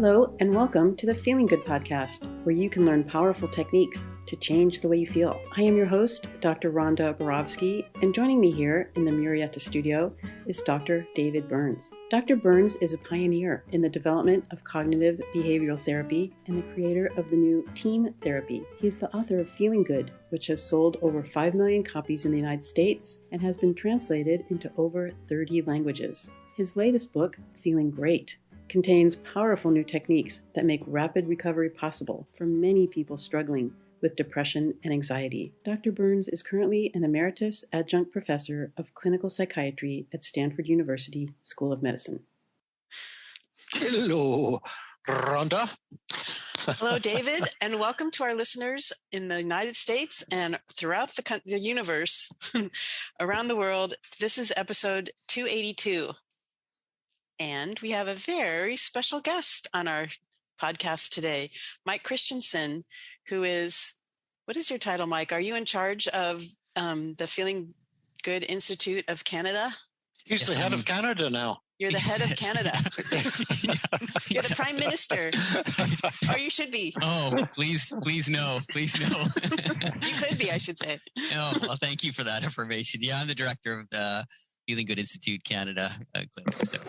Hello, and welcome to the Feeling Good podcast, where you can learn powerful techniques to change the way you feel. I am your host, Dr. Rhonda and joining me here in the Murrieta studio is Dr. David Burns. Dr. Burns is a pioneer in the development of cognitive behavioral therapy and the creator of the new TEAM therapy. He is the author of Feeling Good, which has sold over 5 million copies in the United States and has been translated into over 30 languages. His latest book, Feeling Great, contains powerful new techniques that make rapid recovery possible for many people struggling with depression and anxiety. Dr. Burns is currently an emeritus adjunct professor of clinical psychiatry at Stanford University School of Medicine. Hello, Rhonda. Hello, David, and welcome to our listeners in the United States and throughout the universe, around the world. This is episode 282. And we have a very special guest on our podcast today, Mike Christiansen, who is, what is your title, Mike? Are you in charge of the Feeling Good Institute of Canada? He's the head of Canada now. You're the head of Canada. You're the prime minister, or you should be. Oh, please no. You could be, I should say. Oh, well, thank you for that information. Yeah, I'm the director of the Feeling Good Institute Canada clinic,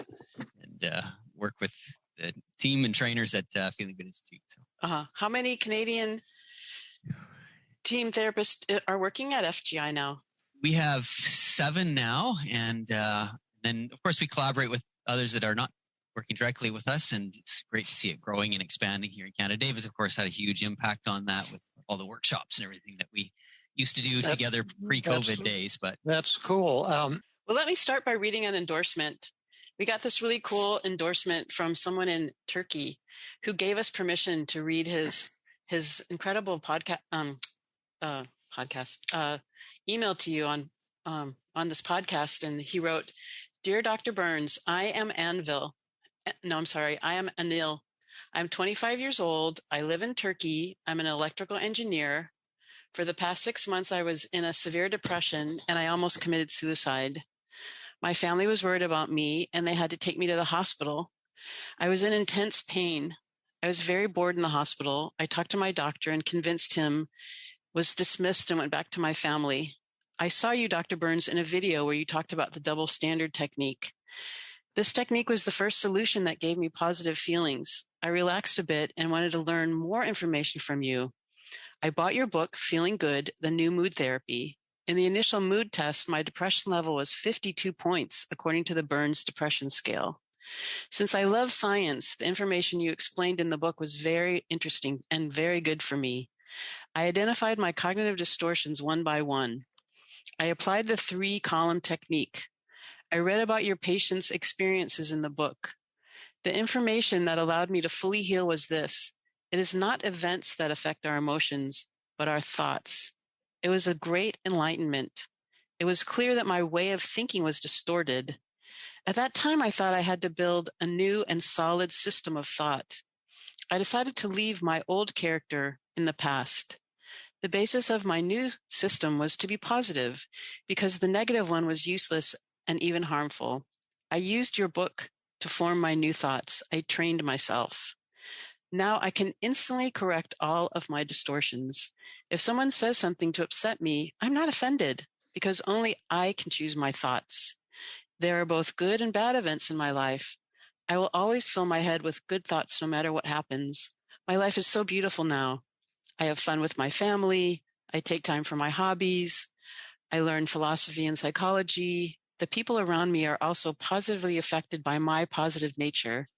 and work with the team and trainers at Feeling Good Institute. So. How many Canadian team therapists are working at FGI now? We have 7 now, and then of course we collaborate with others that are not working directly with us, and it's great to see it growing and expanding here in Canada. Dave has, of course, had a huge impact on that with all the workshops and everything that we used to do together pre-COVID days. But that's cool. Well, let me start by reading an endorsement. We got this really cool endorsement from someone in Turkey who gave us permission to read his incredible email to you on this podcast. And he wrote, "Dear Dr. Burns, I am Anil. I'm 25 years old. I live in Turkey. I'm an electrical engineer. For the past 6 months, I was in a severe depression and I almost committed suicide. My family was worried about me and they had to take me to the hospital. I was in intense pain. I was very bored in the hospital. I talked to my doctor and convinced him, was dismissed and went back to my family. I saw you, Dr. Burns, in a video where you talked about the double standard technique. This technique was the first solution that gave me positive feelings. I relaxed a bit and wanted to learn more information from you. I bought your book, Feeling Good, The New Mood Therapy. In the initial mood test, my depression level was 52 points, according to the Burns Depression Scale. Since I love science, the information you explained in the book was very interesting and very good for me. I identified my cognitive distortions one by one. I applied the 3-column technique. I read about your patients' experiences in the book. The information that allowed me to fully heal was this: it is not events that affect our emotions, but our thoughts. It was a great enlightenment. It was clear that my way of thinking was distorted. At that time, I thought I had to build a new and solid system of thought. I decided to leave my old character in the past. The basis of my new system was to be positive, because the negative one was useless and even harmful. I used your book to form my new thoughts. I trained myself. Now I can instantly correct all of my distortions. If someone says something to upset me, I'm not offended because only I can choose my thoughts. There are both good and bad events in my life. I will always fill my head with good thoughts no matter what happens. My life is so beautiful now. I have fun with my family. I take time for my hobbies. I learn philosophy and psychology. The people around me are also positively affected by my positive nature.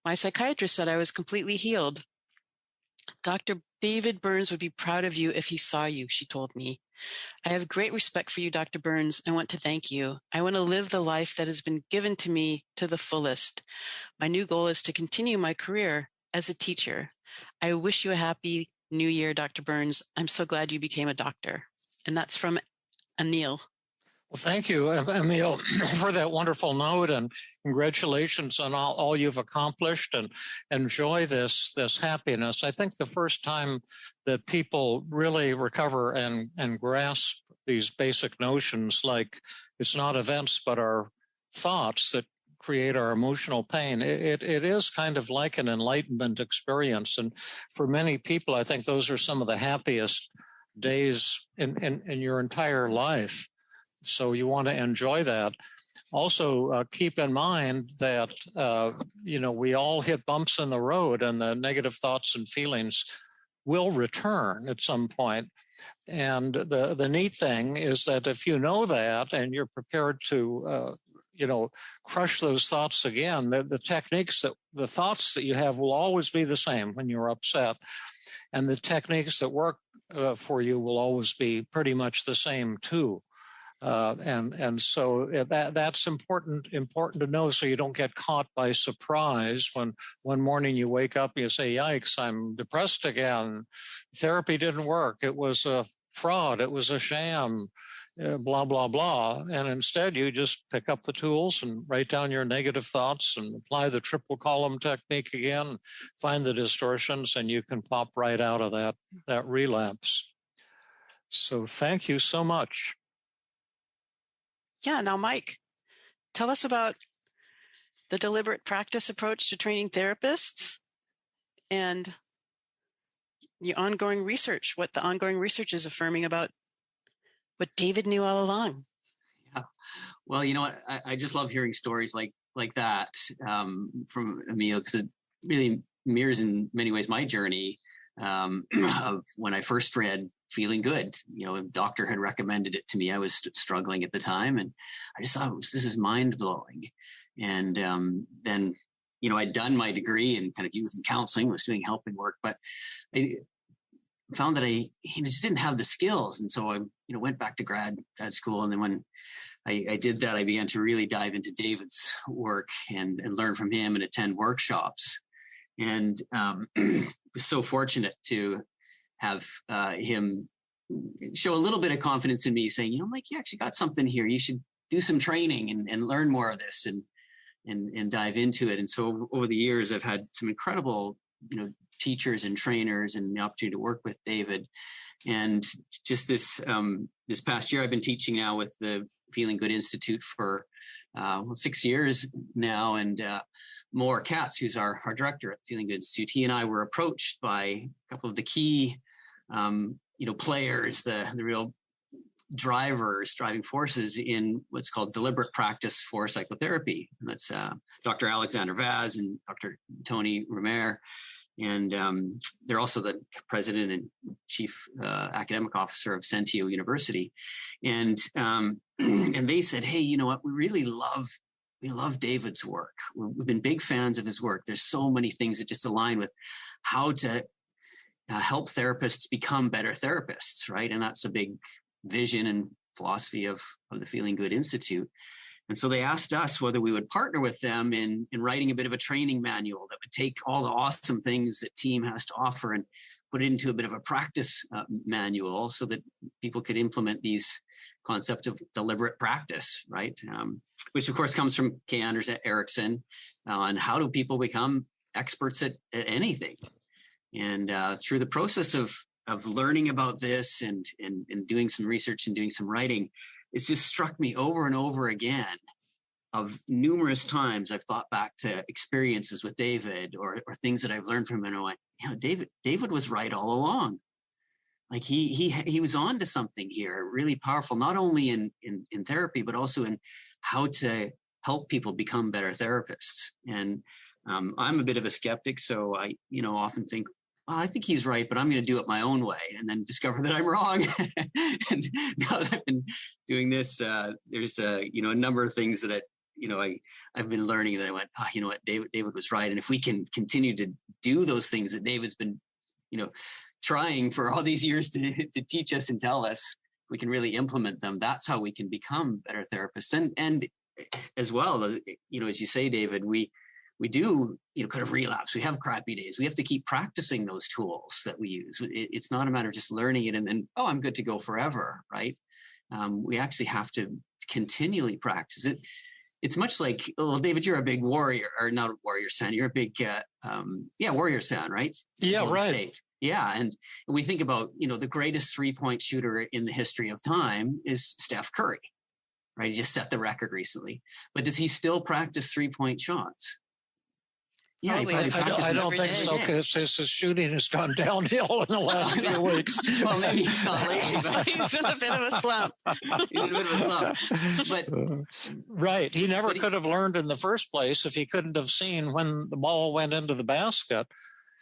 My psychiatrist said I was completely healed. Dr. David Burns would be proud of you if he saw you, she told me. I have great respect for you, Dr. Burns. I want to thank you. I want to live the life that has been given to me to the fullest. My new goal is to continue my career as a teacher. I wish you a happy New Year, Dr. Burns. I'm so glad you became a doctor." And that's from Anil. Well, thank you, Emil, for that wonderful note, and congratulations on all you've accomplished, and enjoy this happiness. I think the first time that people really recover and grasp these basic notions, like it's not events but our thoughts that create our emotional pain. It is kind of like an enlightenment experience. And for many people, I think those are some of the happiest days in your entire life. So you want to enjoy that. Also, keep in mind that, we all hit bumps in the road, and the negative thoughts and feelings will return at some point. And the neat thing is that if you know that and you're prepared to, crush those thoughts again, the techniques the thoughts that you have will always be the same when you're upset. And the techniques that work for you will always be pretty much the same too. And so that's important to know, so you don't get caught by surprise when one morning you wake up and you say, yikes, I'm depressed again. Therapy didn't work. It was a fraud. It was a sham, blah, blah, blah. And instead you just pick up the tools and write down your negative thoughts and apply the triple column technique again, find the distortions, and you can pop right out of that relapse. So thank you so much. Yeah. Now, Mike, tell us about the deliberate practice approach to training therapists and the ongoing research, what the ongoing research is affirming about what David knew all along. Yeah. Well, you know what? I just love hearing stories like that from Emil, because it really mirrors in many ways my journey of when I first read Feeling Good. A doctor had recommended it to me. I was struggling at the time, and I just thought, this is mind blowing. And then, I'd done my degree in kind of youth and counseling, was doing helping work, but I found that I just didn't have the skills. And so I, went back to grad school. And then when I did that, I began to really dive into David's work and learn from him and attend workshops. And was so fortunate to have him show a little bit of confidence in me, saying, Mike, you actually got something here. You should do some training and learn more of this and dive into it. And so over the years, I've had some incredible, teachers and trainers and the opportunity to work with David. And just this past year, I've been teaching now with the Feeling Good Institute for 6 years now. And Moore Katz, who's our director at Feeling Good Institute, he and I were approached by a couple of the key, players, the real driving forces in what's called deliberate practice for psychotherapy. And that's Dr. Alexander Vaz and Dr. Tony Romer. And they're also the president and chief academic officer of Centio University. And they said, hey, you know what? We love David's work. We've been big fans of his work. There's so many things that just align with how to help therapists become better therapists, right? And that's a big vision and philosophy of the Feeling Good Institute. And so they asked us whether we would partner with them in writing a bit of a training manual that would take all the awesome things that TEAM has to offer and put it into a bit of a practice manual so that people could implement these concepts of deliberate practice, right? Which of course comes from K. Anders Ericsson on how do people become experts at anything. And through the process of learning about this and doing some research and doing some writing, it's just struck me over and over again of numerous times I've thought back to experiences with David or things that I've learned from him. And I went, David was right all along. Like he was on to something here, really powerful, not only in therapy, but also in how to help people become better therapists. And I'm a bit of a skeptic. So I, often think, I think he's right, but I'm going to do it my own way, and then discover that I'm wrong. And now that I've been doing this, there's a number of things that I've been learning that I went, you know what, David was right. And if we can continue to do those things that David's been, trying for all these years to teach us and tell us, we can really implement them. That's how we can become better therapists. And as well, as you say, David, we do, kind of relapse. We have crappy days. We have to keep practicing those tools that we use. It's not a matter of just learning it and then, I'm good to go forever, right? We actually have to continually practice it. It's much like, David, you're a big Warrior, or not a Warriors fan. You're a big, Warriors fan, right? Yeah, right. State. Yeah, and we think about, the greatest 3-point shooter in the history of time is Steph Curry. right? He just set the record recently. But does he still practice 3-point shots? Yeah, Probably. I don't think so, because his shooting has gone downhill in the last few weeks. Well, maybe he's not lately, but He's in a bit of a slump. But right, he never could have learned in the first place if he couldn't have seen when the ball went into the basket.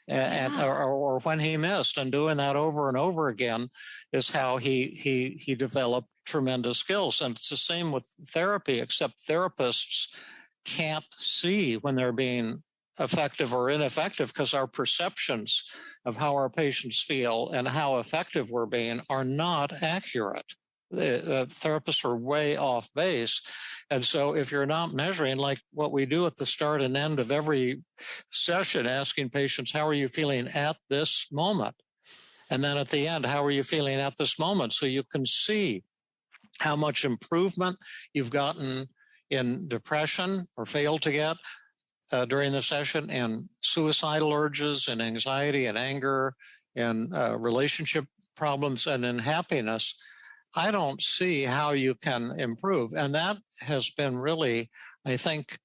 Or when he missed, and doing that over and over again is how he developed tremendous skills. And it's the same with therapy, except therapists can't see when they're being effective or ineffective because our perceptions of how our patients feel and how effective we're being are not accurate. The therapists are way off base. And so if you're not measuring, like what we do at the start and end of every session, asking patients, how are you feeling at this moment? And then at the end, how are you feeling at this moment? So you can see how much improvement you've gotten in depression or failed to get during the session, and suicidal urges and anxiety and anger and relationship problems and in happiness. I don't see how you can improve. And that has been really, I think,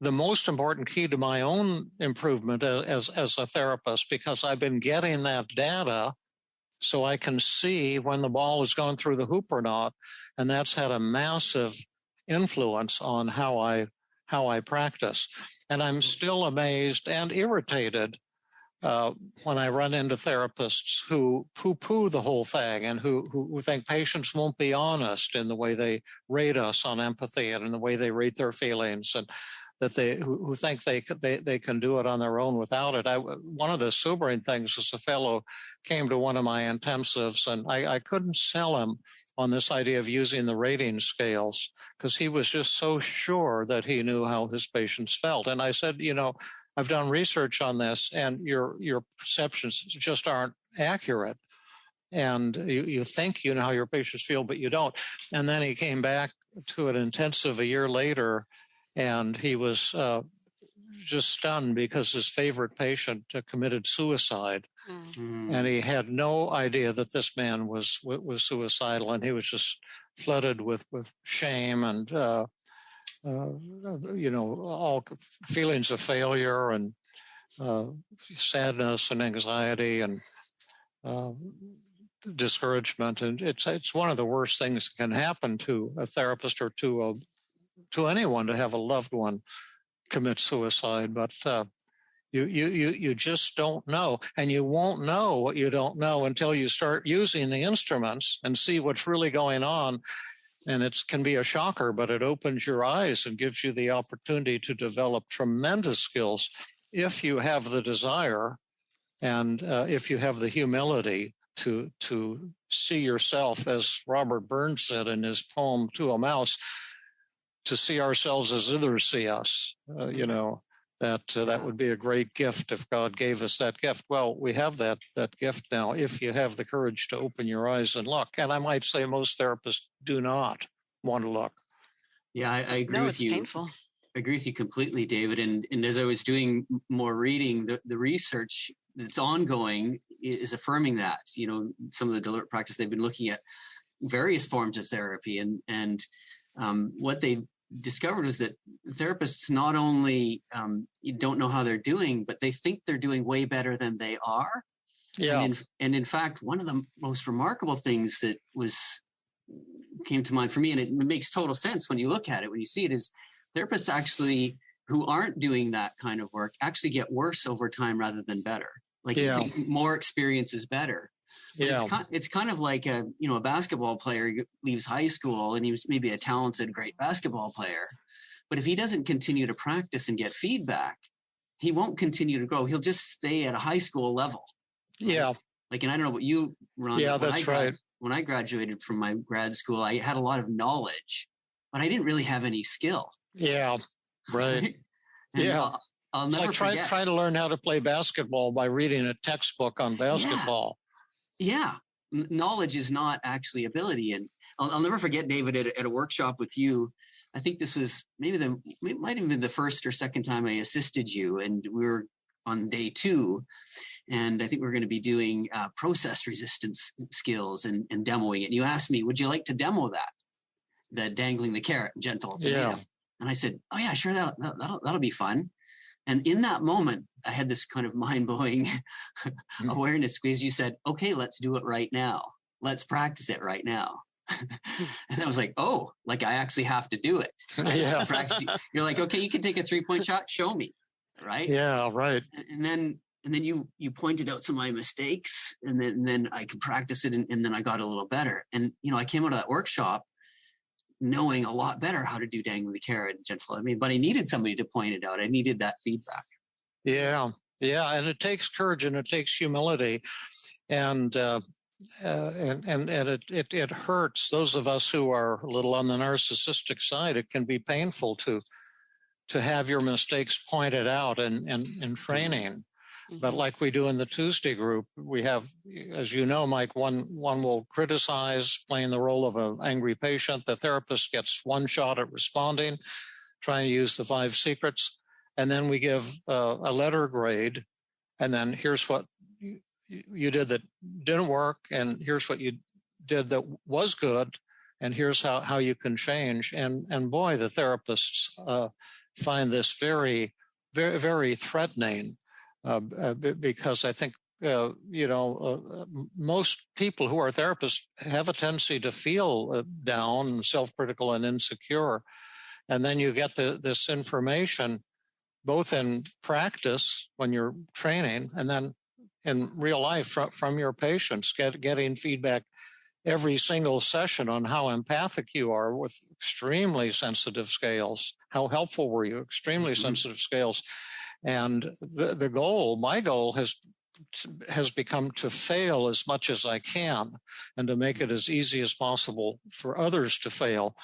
the most important key to my own improvement as a therapist, because I've been getting that data so I can see when the ball is going through the hoop or not. And that's had a massive influence on how I practice. And I'm still amazed and irritated when I run into therapists who poo-poo the whole thing and who think patients won't be honest in the way they rate us on empathy and in the way they rate their feelings, and that who think they can do it on their own without it. One of the sobering things is a fellow came to one of my intensives, and I couldn't sell him on this idea of using the rating scales because he was just so sure that he knew how his patients felt. And I said, I've done research on this, and your perceptions just aren't accurate. And you think you know how your patients feel, but you don't. And then he came back to an intensive a year later, and he was just stunned because his favorite patient committed suicide. Mm. And he had no idea that this man was suicidal, and he was just flooded with shame and all feelings of failure and sadness and anxiety and discouragement. And it's one of the worst things that can happen to a therapist or to anyone, to have a loved one commit suicide. But you just don't know, and you won't know what you don't know until you start using the instruments and see what's really going on. And it can be a shocker, but it opens your eyes and gives you the opportunity to develop tremendous skills if you have the desire and if you have the humility to see yourself, as Robert Burns said in his poem To a Mouse, to see ourselves as others see us. That would be a great gift if God gave us that gift. Well, we have that gift now if you have the courage to open your eyes and look. And I might say most therapists do not want to look. Yeah, I agree with you. No, it's painful. I agree with you completely, David. And as I was doing more reading, the research that's ongoing is affirming that. Some of the deliberate practice, they've been looking at various forms of therapy, and what they discovered was that therapists not only don't know how they're doing, but they think they're doing way better than they are. Yeah. And in fact, one of the most remarkable things that came to mind for me, and it makes total sense when you look at it, when you see it, is therapists actually who aren't doing that kind of work actually get worse over time rather than better. You think more experience is better. Yeah. It's kind of like a basketball player leaves high school and he was maybe a talented, great basketball player. But if he doesn't continue to practice and get feedback, he won't continue to grow. He'll just stay at a high school level. Yeah. And I don't know about you, Ron. Yeah, that's right. When I graduated from my grad school, I had a lot of knowledge, but I didn't really have any skill. Yeah. Right. Yeah. I'll never forget. Try to learn how to play basketball by reading a textbook on basketball. Yeah. Knowledge is not actually ability. And I'll never forget, David, at a workshop with you. I think this was it might have been the first or second time I assisted you. And we were on day 2. And I think we're going to be doing process resistance skills and demoing it. And you asked me, would you like to demo that? the dangling the carrot and gentle ultimatum. Yeah. And I said, oh yeah, sure, that'll be fun. And in that moment, I had this kind of mind-blowing awareness, because you said, okay, let's do it right now. Let's practice it right now. And I was like, oh, like I actually have to do it. Yeah. Practice. You're like, okay, you can take a 3-point shot. Show me. Right. Yeah. Right. And then you pointed out some of my mistakes, and then I could practice it. And then I got a little better. And, I came out of that workshop knowing a lot better how to do dangling the carrot and gentle. But I needed somebody to point it out. I needed that feedback. Yeah. Yeah. And it takes courage and it takes humility. And it hurts those of us who are a little on the narcissistic side. It can be painful to have your mistakes pointed out in training. But like we do in the Tuesday group, we have, as you know, Mike, one will criticize, playing the role of an angry patient. The therapist gets one shot at responding, trying to use the 5 secrets. And then we give a letter grade. And then here's what you did that didn't work. And here's what you did that was good. And here's how you can change. And boy, the therapists find this very, very, very threatening. Because I think, most people who are therapists have a tendency to feel down, self-critical, and insecure. And then you get this information, both in practice when you're training, and then in real life from your patients, getting feedback every single session on how empathic you are with extremely sensitive scales. How helpful were you? Extremely sensitive scales. And my goal has become to fail as much as I can and to make it as easy as possible for others to fail,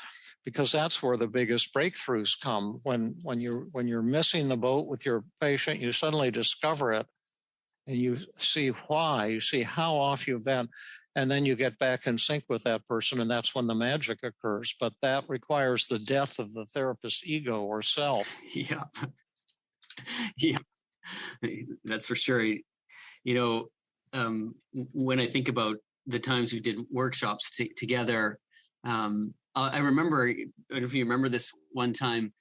because that's where the biggest breakthroughs come. When you're missing the boat with your patient, you suddenly discover it and you see why, you see how off you've been, and then you get back in sync with that person, and that's when the magic occurs. But that requires the death of the therapist's ego or self. Yeah. Yeah, that's for sure. When I think about the times we did workshops together, I remember, I don't know if you remember this one time,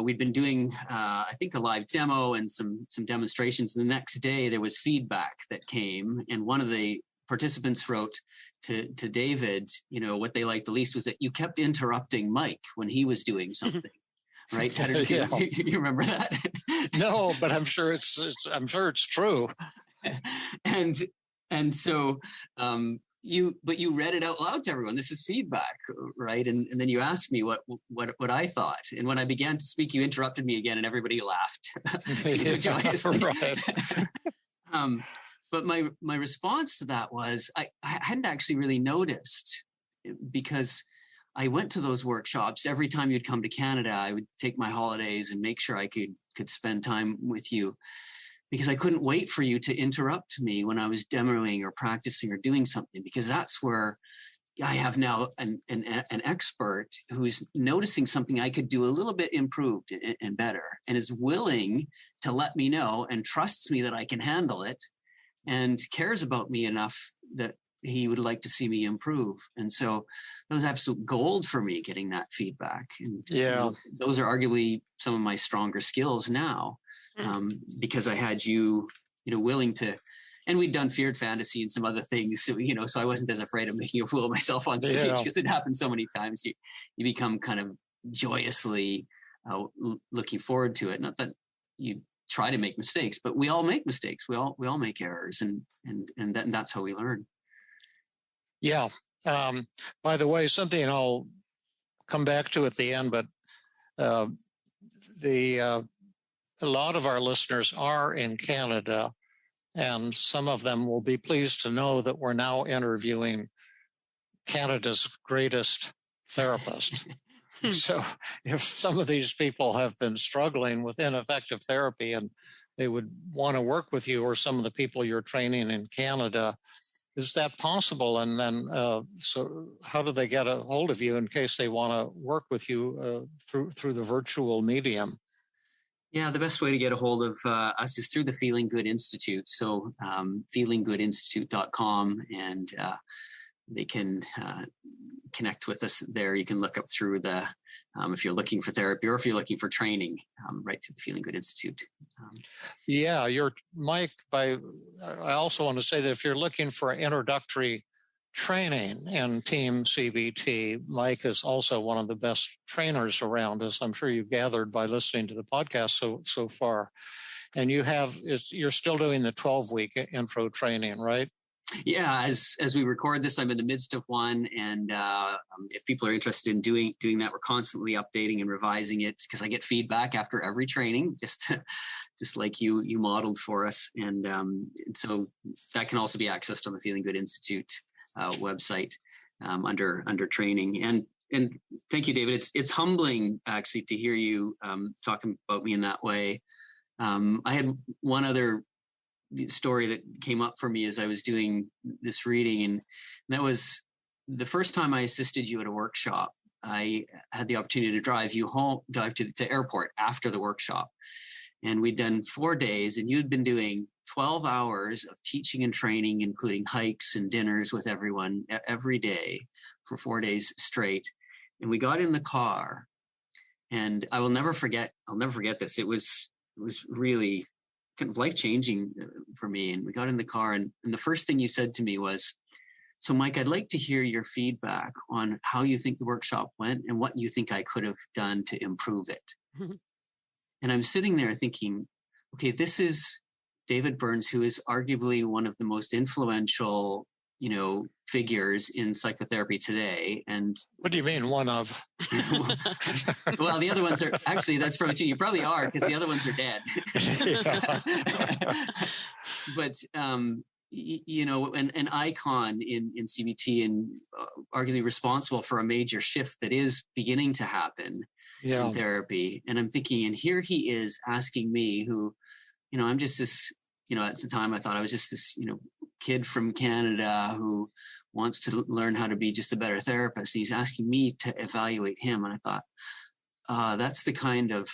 we'd been doing, I think, a live demo and some demonstrations. And the next day there was feedback that came, and one of the participants wrote to David, what they liked the least was that you kept interrupting Mike when he was doing something. Right? Yeah. You remember that? No, but I'm sure it's true. And so you read it out loud to everyone. This is feedback, right? And then you asked me what I thought. And when I began to speak, you interrupted me again, and everybody laughed joyously. Right. But my response to that was I hadn't actually really noticed, because I went to those workshops. Every time you'd come to Canada, I would take my holidays and make sure I could spend time with you, because I couldn't wait for you to interrupt me when I was demoing or practicing or doing something, because that's where I have now an expert who's noticing something I could do a little bit improved and better, and is willing to let me know and trusts me that I can handle it and cares about me enough that he would like to see me improve. And so that was absolute gold for me, getting that feedback. And those are arguably some of my stronger skills now, because I had you willing to, and we'd done Feared Fantasy and some other things, so I wasn't as afraid of making a fool of myself on stage, because it happens so many times. You become kind of joyously looking forward to it. Not that you try to make mistakes, but we all make mistakes. We all make errors, and that's how we learn. Yeah. By the way, something I'll come back to at the end, but a lot of our listeners are in Canada, and some of them will be pleased to know that we're now interviewing Canada's greatest therapist. So if some of these people have been struggling with ineffective therapy and they would want to work with you, or some of the people you're training in Canada, is that possible? And then, so how do they get a hold of you in case they want to work with you through the virtual medium? Yeah, the best way to get a hold of us is through the Feeling Good Institute. So feelinggoodinstitute.com, and they can connect with us there. You can look up through the, if you're looking for therapy or if you're looking for training, right through the Feeling Good Institute. Yeah, Mike, I also want to say that if you're looking for introductory training in TEAM-CBT, Mike is also one of the best trainers around, as I'm sure you've gathered by listening to the podcast so far. And you're still doing the 12-week intro training, right? Yeah, as we record this, I'm in the midst of one, and if people are interested in doing that, we're constantly updating and revising it because I get feedback after every training, just like you modeled for us, and so that can also be accessed on the Feeling Good Institute website under training. And thank you, David. It's humbling actually to hear you talking about me in that way. I had one other story that came up for me as I was doing this reading, and that was the first time I assisted you at a workshop. I had the opportunity to drive you to the airport after the workshop, and we'd done 4 days, and you'd been doing 12 hours of teaching and training, including hikes and dinners with everyone every day for 4 days straight. And we got in the car, and I'll never forget this. It was really kind of life-changing for me. And we got in the car, and the first thing you said to me was, "So Mike, I'd like to hear your feedback on how you think the workshop went and what you think I could have done to improve it." And I'm sitting there thinking, okay, this is David Burns, who is arguably one of the most influential, figures in psychotherapy today. And what do you mean one of? Well, the other ones are actually, that's probably true. You probably are, because the other ones are dead. But, an icon in CBT, and arguably responsible for a major shift that is beginning to happen in therapy. And I'm thinking, and here he is asking me, who, I'm just this, at the time I thought I was just this, kid from Canada who wants to learn how to be just a better therapist. He's asking me to evaluate him. And I thought, that's the kind of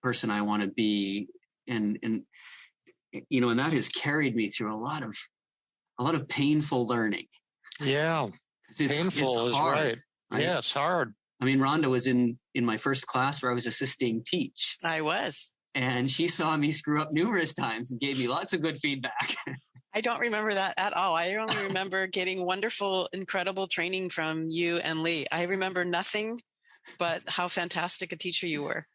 person I want to be. And that has carried me through a lot of painful learning. Yeah. Painful is right. Yeah, it's hard. I mean, Rhonda was in my first class where I was assisting teach. I was. And she saw me screw up numerous times and gave me lots of good feedback. I don't remember that at all. I only remember getting wonderful, incredible training from you and Lee. I remember nothing but how fantastic a teacher you were.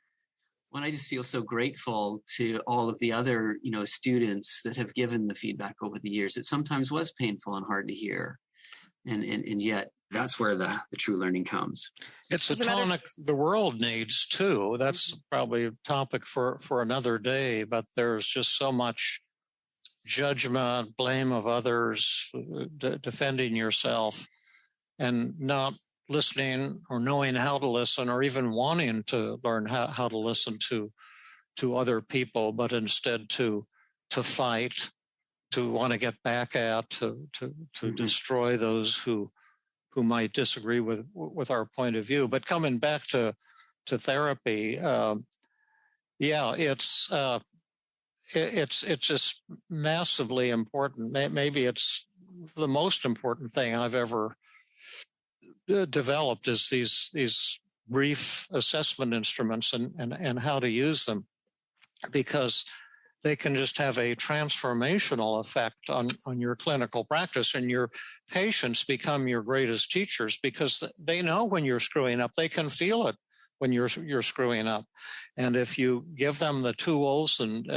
Well, I just feel so grateful to all of the other, students that have given the feedback over the years. It sometimes was painful and hard to hear. And yet that's where the true learning comes. It's a tonic the world needs too. That's probably a topic for another day, but there's just so much judgment, blame of others, defending yourself, and not listening or knowing how to listen, or even wanting to learn how to listen to other people, but instead to fight, to want to get back at, to destroy those who might disagree with our point of view. But coming back to therapy, it's just massively important. Maybe it's the most important thing I've ever developed is these brief assessment instruments and how to use them, because they can just have a transformational effect on your clinical practice, and your patients become your greatest teachers because they know when you're screwing up. They can feel it when you're screwing up. And if you give them the tools and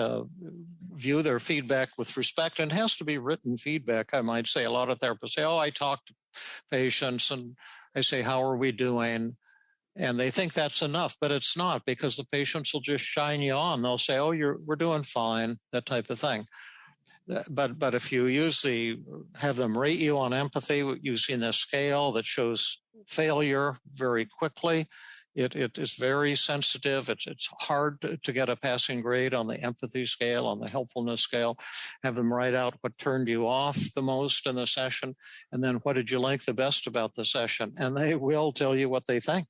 view their feedback with respect, and it has to be written feedback, I might say. A lot of therapists say, I talk to patients and I say, how are we doing? And they think that's enough, but it's not, because the patients will just shine you on. They'll say, we're doing fine, that type of thing. But if you have them rate you on empathy using the scale that shows failure very quickly, it is very sensitive. It's hard to get a passing grade on the empathy scale, on the helpfulness scale. Have them write out what turned you off the most in the session, and then what did you like the best about the session? And they will tell you what they think.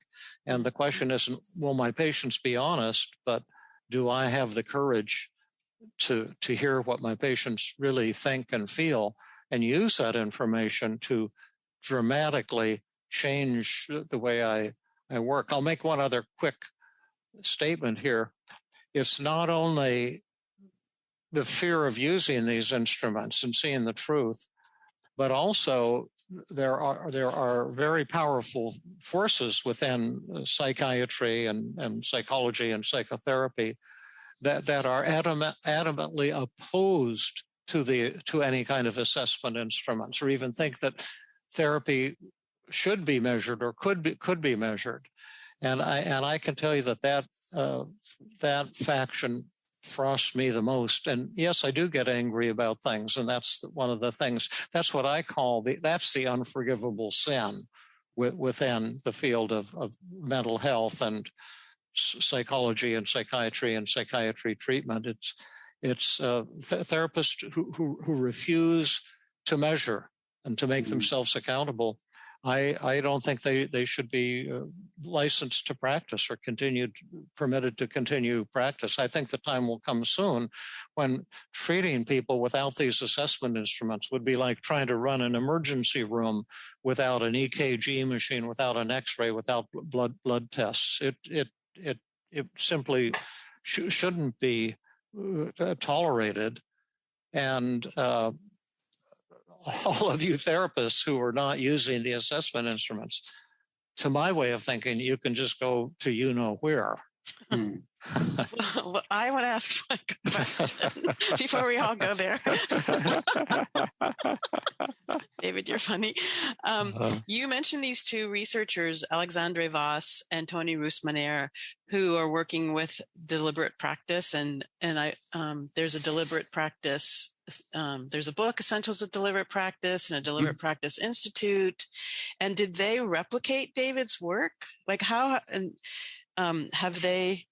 And the question isn't, will my patients be honest, but do I have the courage to hear what my patients really think and feel, and use that information to dramatically change the way I work. I'll make one other quick statement here. It's not only the fear of using these instruments and seeing the truth, but also there are very powerful forces within psychiatry and psychology and psychotherapy that are adamantly opposed to any kind of assessment instruments, or even think that therapy should be measured or could be measured. And I can tell you that faction frosts me the most. And yes, I do get angry about things, and that's one of the things. That's what I call that's the unforgivable sin within the field of mental health and psychology and psychiatry treatment. It's therapists who refuse to measure and to make themselves accountable. I don't think they should be licensed to practice or permitted to continue practice. I think the time will come soon when treating people without these assessment instruments would be like trying to run an emergency room without an EKG machine, without an X-ray, without blood tests. It simply shouldn't be tolerated. And all of you therapists who are not using the assessment instruments, to my way of thinking, you can just go to where. Well, I want to ask my question before we all go there. David, you're funny. You mentioned these two researchers, Alexandre Voss and Tony Roosmanaer, who are working with deliberate practice. And there's a deliberate practice. There's a book, Essentials of Deliberate Practice, and a Deliberate Practice Institute. And did they replicate David's work? Like how have they?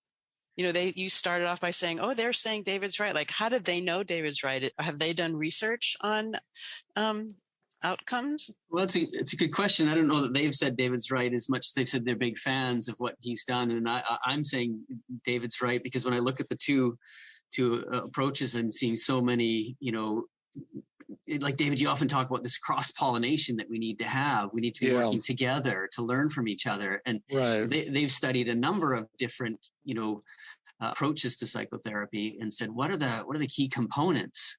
You started off by saying, "Oh, they're saying David's right." Like, how did they know David's right? Have they done research on outcomes? Well, it's a good question. I don't know that they've said David's right as much as they've said they're big fans of what he's done. And I'm saying David's right because when I look at the two approaches, I'm seeing so many, like David, you often talk about this cross-pollination that we need to have. We need to be working together to learn from each other. And they've studied a number of different, approaches to psychotherapy and said, what are the key components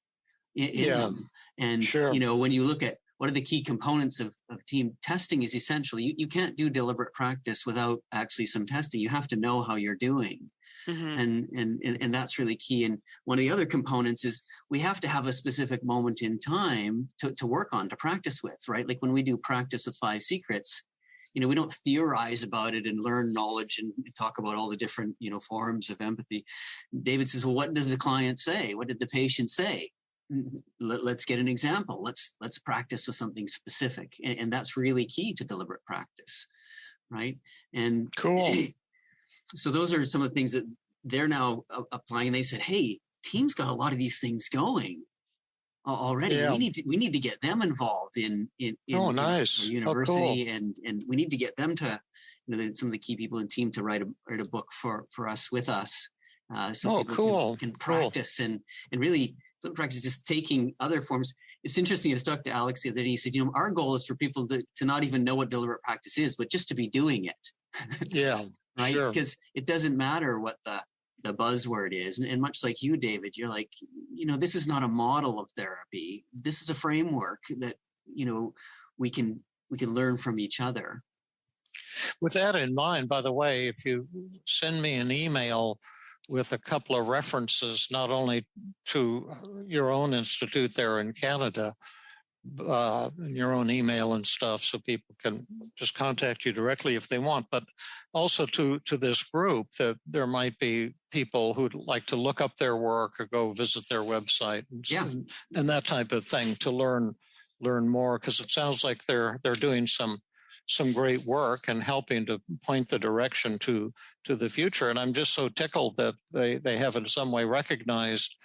in them? And, when you look at what are the key components of team testing is essential. You can't do deliberate practice without actually some testing. You have to know how you're doing. And that's really key. And one of the other components is we have to have a specific moment in time to work on, to practice with, right? Like when we do practice with 5 secrets, we don't theorize about it and learn knowledge and talk about all the different, forms of empathy. David says, well, what does the client say? What did the patient say? Let's get an example. Let's practice with something specific. And that's really key to deliberate practice, right? And cool. So those are some of the things that they're now applying. They said, hey, Team's got a lot of these things going already. Yeah. We need to get them involved in nice. University, and we need to get them to, some of the key people in Team to write a book for us with us. So people can practice and really practice just taking other forms. It's interesting. I was talking to Alex the other day. He said, our goal is for people to not even know what deliberate practice is, but just to be doing it. Yeah. Right? Sure. Because it doesn't matter what the buzzword is. And much like you, David, you're like, this is not a model of therapy. This is a framework that, we can learn from each other. With that in mind, by the way, if you send me an email with a couple of references, not only to your own institute there in Canada, your own email and stuff, so people can just contact you directly if they want, but also to this group, that there might be people who'd like to look up their work or go visit their website and that type of thing to learn more, because it sounds like they're doing some great work and helping to point the direction to the future. And I'm just so tickled that they have in some way recognized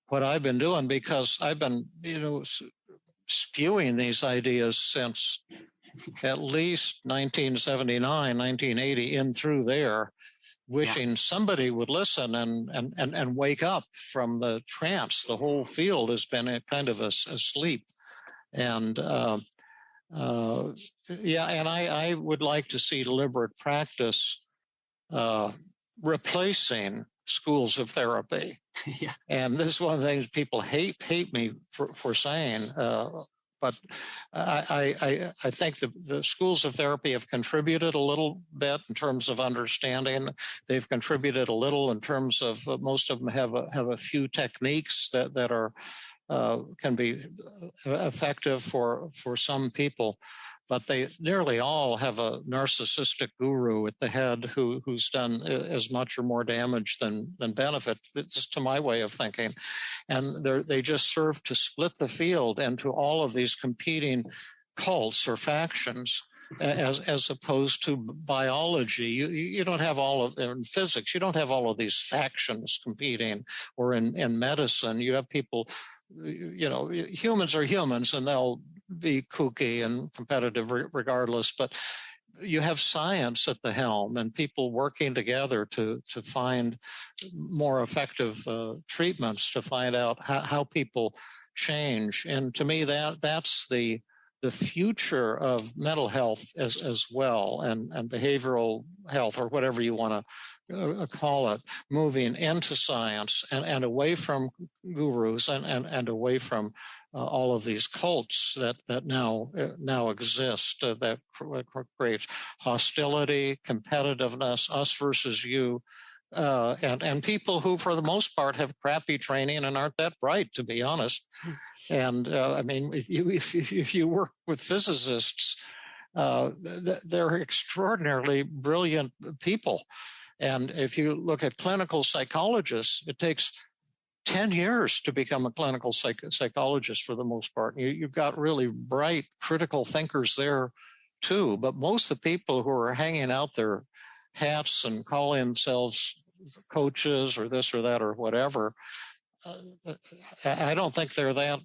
what I've been doing, because I've been, spewing these ideas since at least 1979, 1980, in through there, wishing somebody would listen and wake up from the trance. The whole field has been kind of asleep. And and I would like to see deliberate practice replacing schools of therapy. Yeah. And this is one of the things people hate me for saying. But I think the schools of therapy have contributed a little bit in terms of understanding. They've contributed a little in terms of most of them have a few techniques that are can be effective for some people, but they nearly all have a narcissistic guru at the head who's done as much or more damage than benefit. It's to my way of thinking, and they just serve to split the field into all of these competing cults or factions. As opposed to biology, you don't have all of, in physics, you don't have all of these factions competing, or in medicine, you have people, humans are humans and they'll be kooky and competitive regardless, but you have science at the helm and people working together to find more effective treatments, to find out how people change. And to me, that's the future of mental health as well, and behavioral health, or whatever you want to call it, moving into science and away from gurus and away from all of these cults that now exist, that create hostility, competitiveness, us versus you. And people who, for the most part, have crappy training and aren't that bright, to be honest. And if you work with physicists, they're extraordinarily brilliant people. And if you look at clinical psychologists, it takes 10 years to become a clinical psychologist for the most part. You've got really bright, critical thinkers there too. But most of the people who are hanging out their hats and calling themselves coaches or this or that or whatever, I don't think they're that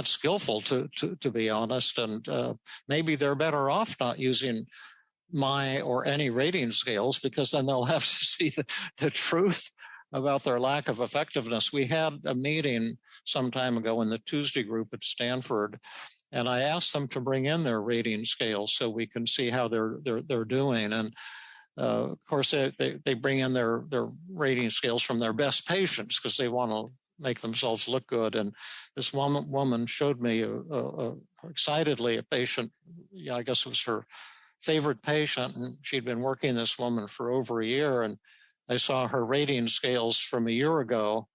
skillful, to be honest. And maybe they're better off not using my or any rating scales, because then they'll have to see the truth about their lack of effectiveness. We had a meeting some time ago in the Tuesday group at Stanford, and I asked them to bring in their rating scales so we can see how they're doing. And of course, they bring in their rating scales from their best patients because they want to make themselves look good. And this woman showed me excitedly a patient. I guess it was her favorite patient, and she'd been working this woman for over a year. And I saw her rating scales from a year ago,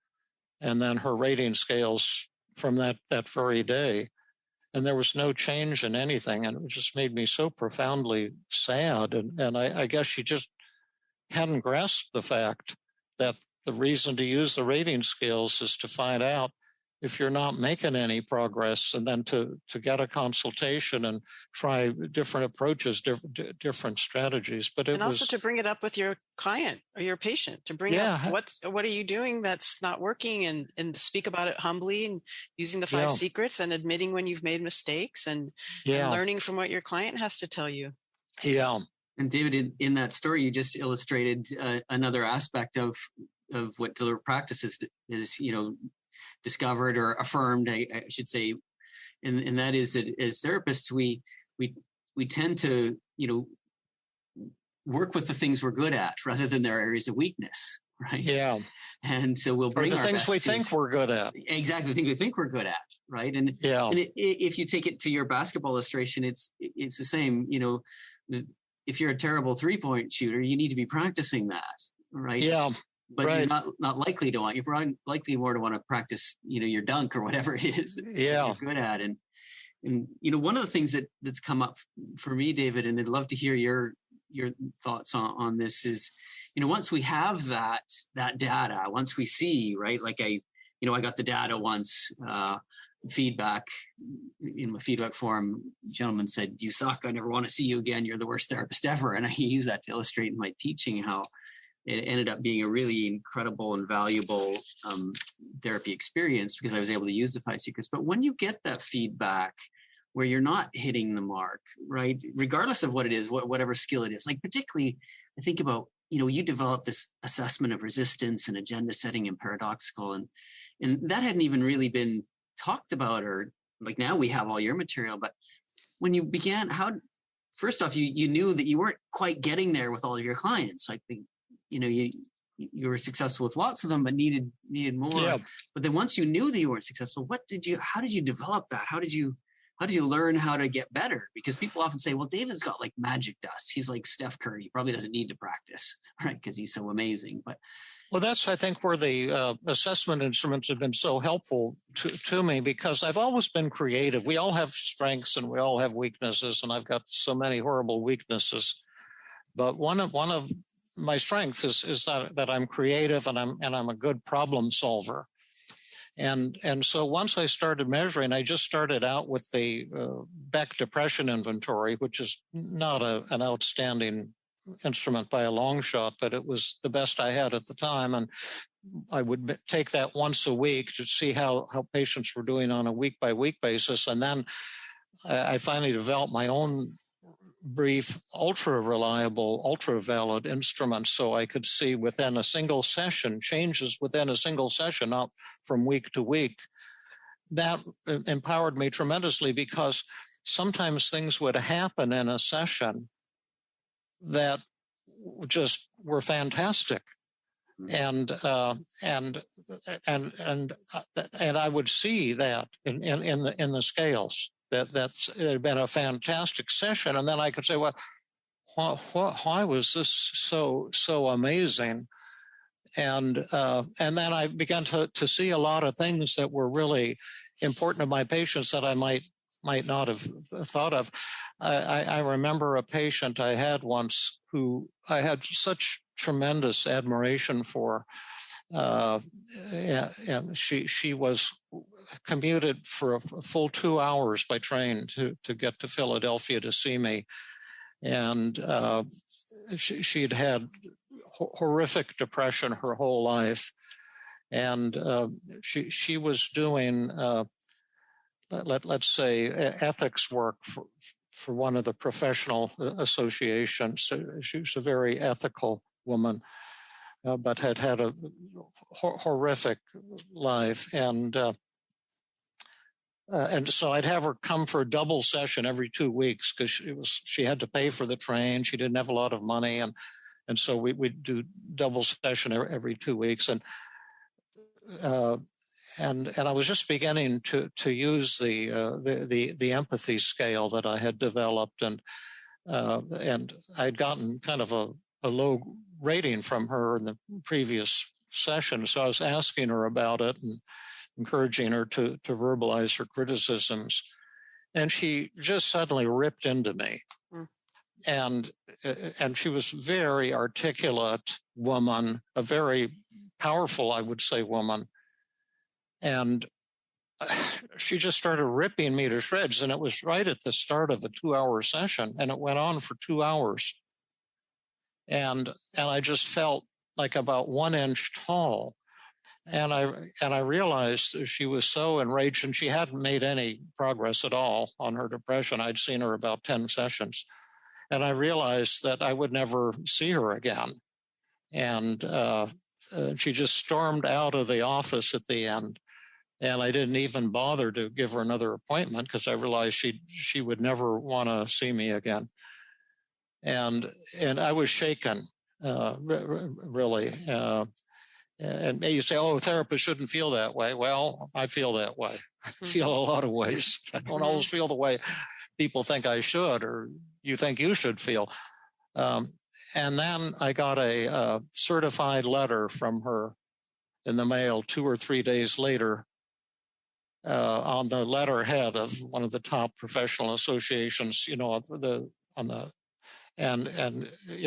and then her rating scales from that very day. And there was no change in anything. And it just made me so profoundly sad. And I guess she just hadn't grasped the fact that the reason to use the rating scales is to find out if you're not making any progress, and then to get a consultation and try different approaches, different strategies. But also to bring it up with your client or your patient, to bring up what are you doing that's not working, and speak about it humbly, and using the 5 secrets and admitting when you've made mistakes, and learning from what your client has to tell you. Yeah. And David, in that story, you just illustrated another aspect of what deliberate practice is discovered or affirmed, I should say, and that is that as therapists, we tend to work with the things we're good at rather than their areas of weakness, right? Yeah. And so we'll bring the things we think we're good at. Exactly, the things we think we're good at, right? And if you take it to your basketball illustration, it's the same. If you're a terrible 3-point shooter, you need to be practicing that, right? Yeah. But you're not likely to want. You're probably likely more to want to practice, your dunk or whatever it is that you're good at. And one of the things that's come up for me, David, and I'd love to hear your thoughts on this is, once we have that data, once we see, right, like I got the data once, feedback in my feedback form, gentleman said, "You suck. I never want to see you again. You're the worst therapist ever." And I use that to illustrate in my teaching how it ended up being a really incredible and valuable therapy experience, because I was able to use the 5 secrets. But when you get that feedback where you're not hitting the mark, right, regardless of what it is, whatever skill it is, like particularly I think about, you develop this assessment of resistance and agenda setting and paradoxical, and that hadn't even really been talked about or like now we have all your material, but when you began, first off, you knew that you weren't quite getting there with all of your clients. I think, you were successful with lots of them, but needed more. Yeah. But then once you knew that you weren't successful, how did you develop that? How did you learn how to get better? Because people often say, well, David's got like magic dust. He's like Steph Curry. He probably doesn't need to practice, right? Because he's so amazing. But well, that's, I think, where the assessment instruments have been so helpful to me, because I've always been creative. We all have strengths and we all have weaknesses, and I've got so many horrible weaknesses. But one of my strengths is that I'm creative and I'm a good problem solver. And so once I started measuring, I just started out with the Beck Depression Inventory, which is not an outstanding instrument by a long shot, but it was the best I had at the time. And I would take that once a week to see how patients were doing on a week-by-week basis. And then I finally developed my own brief, ultra-reliable, ultra-valid instrument, so I could see within a single session, changes within a single session, not from week to week. That empowered me tremendously, because sometimes things would happen in a session that just were fantastic. And I would see that in the scales. It had been a fantastic session, and then I could say, well, why was this so amazing? And then I began to see a lot of things that were really important to my patients that I might not have thought of. I remember a patient I had once who I had such tremendous admiration for. And she was commuted for a full 2 hours by train to get to Philadelphia to see me. And she'd had horrific depression her whole life. And she was doing, let's say, ethics work for one of the professional associations. So she was a very ethical woman. But had a horrific life, and so I'd have her come for a double session every 2 weeks, because she had to pay for the train. She didn't have a lot of money, and so we'd do double session every 2 weeks, and I was just beginning to use the empathy scale that I had developed, and I'd gotten kind of a low rating from her in the previous session. So I was asking her about it and encouraging her to verbalize her criticisms. And she just suddenly ripped into me. And she was a very articulate woman, a very powerful, I would say, woman. And she just started ripping me to shreds. And it was right at the start of the 2-hour session. And it went on for 2 hours. And I just felt like about 1 inch tall. And I realized that she was so enraged, and she hadn't made any progress at all on her depression. I'd seen her about 10 sessions. And I realized that I would never see her again. And she just stormed out of the office at the end. And I didn't even bother to give her another appointment, because I realized she would never want to see me again. And I was shaken, really. And you say, oh, therapists shouldn't feel that way. Well, I feel that way. I feel a lot of ways. I don't always feel the way people think I should, or you think you should feel. And then I got a certified letter from her in the mail 2 or 3 days later, on the letterhead of one of the top professional associations, and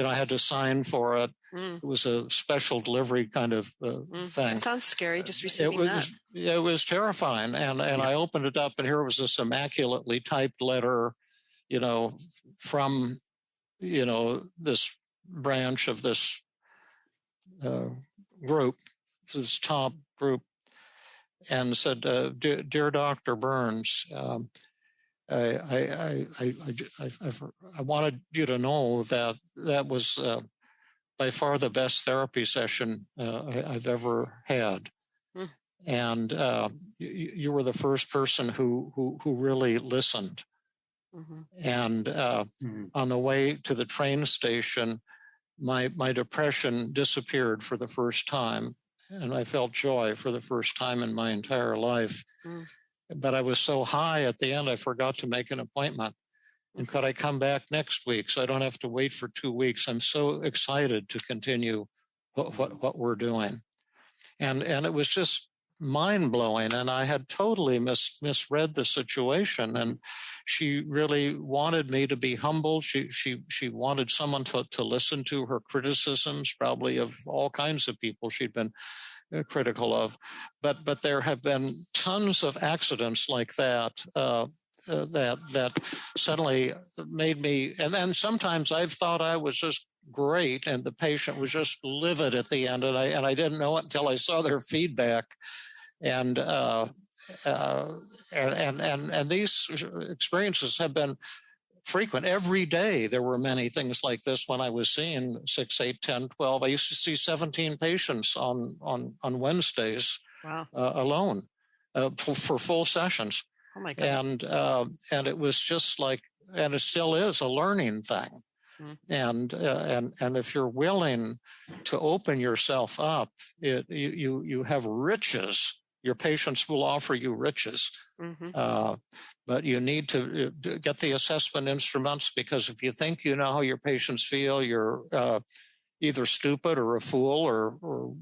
I had to sign for it. It was a special delivery kind of thing. That sounds scary, just receiving that. It was terrifying. And I opened it up, and here was this immaculately typed letter, from, this branch of this group, this top group, and said, "Dear Dr. Burns, I wanted you to know that was by far the best therapy session I've ever had." And you were the first person who really listened. Mm-hmm. And on the way to the train station, my depression disappeared for the first time, and I felt joy for the first time in my entire life. Mm. But I was so high at the end, I forgot to make an appointment. And could I come back next week so I don't have to wait for 2 weeks? I'm so excited to continue what we're doing. And it was just mind-blowing, and I had totally misread the situation, and she really wanted me to be humble. She wanted someone to listen to her criticisms, probably of all kinds of people she'd been critical of, but there have been tons of accidents like that that suddenly made me, and then sometimes I've thought I was just great and the patient was just livid at the end, and I didn't know it until I saw their feedback. And these experiences have been frequent. Every day there were many things like this when I was seeing 6, 8, 10, 12. I used to see 17 patients on Wednesdays. Wow. Alone for full sessions. Oh my God. And it was just like, and it still is a learning thing. Mm-hmm. And if you're willing to open yourself up, you have riches. Your patients will offer you riches. Mm-hmm. But you need to get the assessment instruments, because if you think you know how your patients feel, you're either stupid or a fool or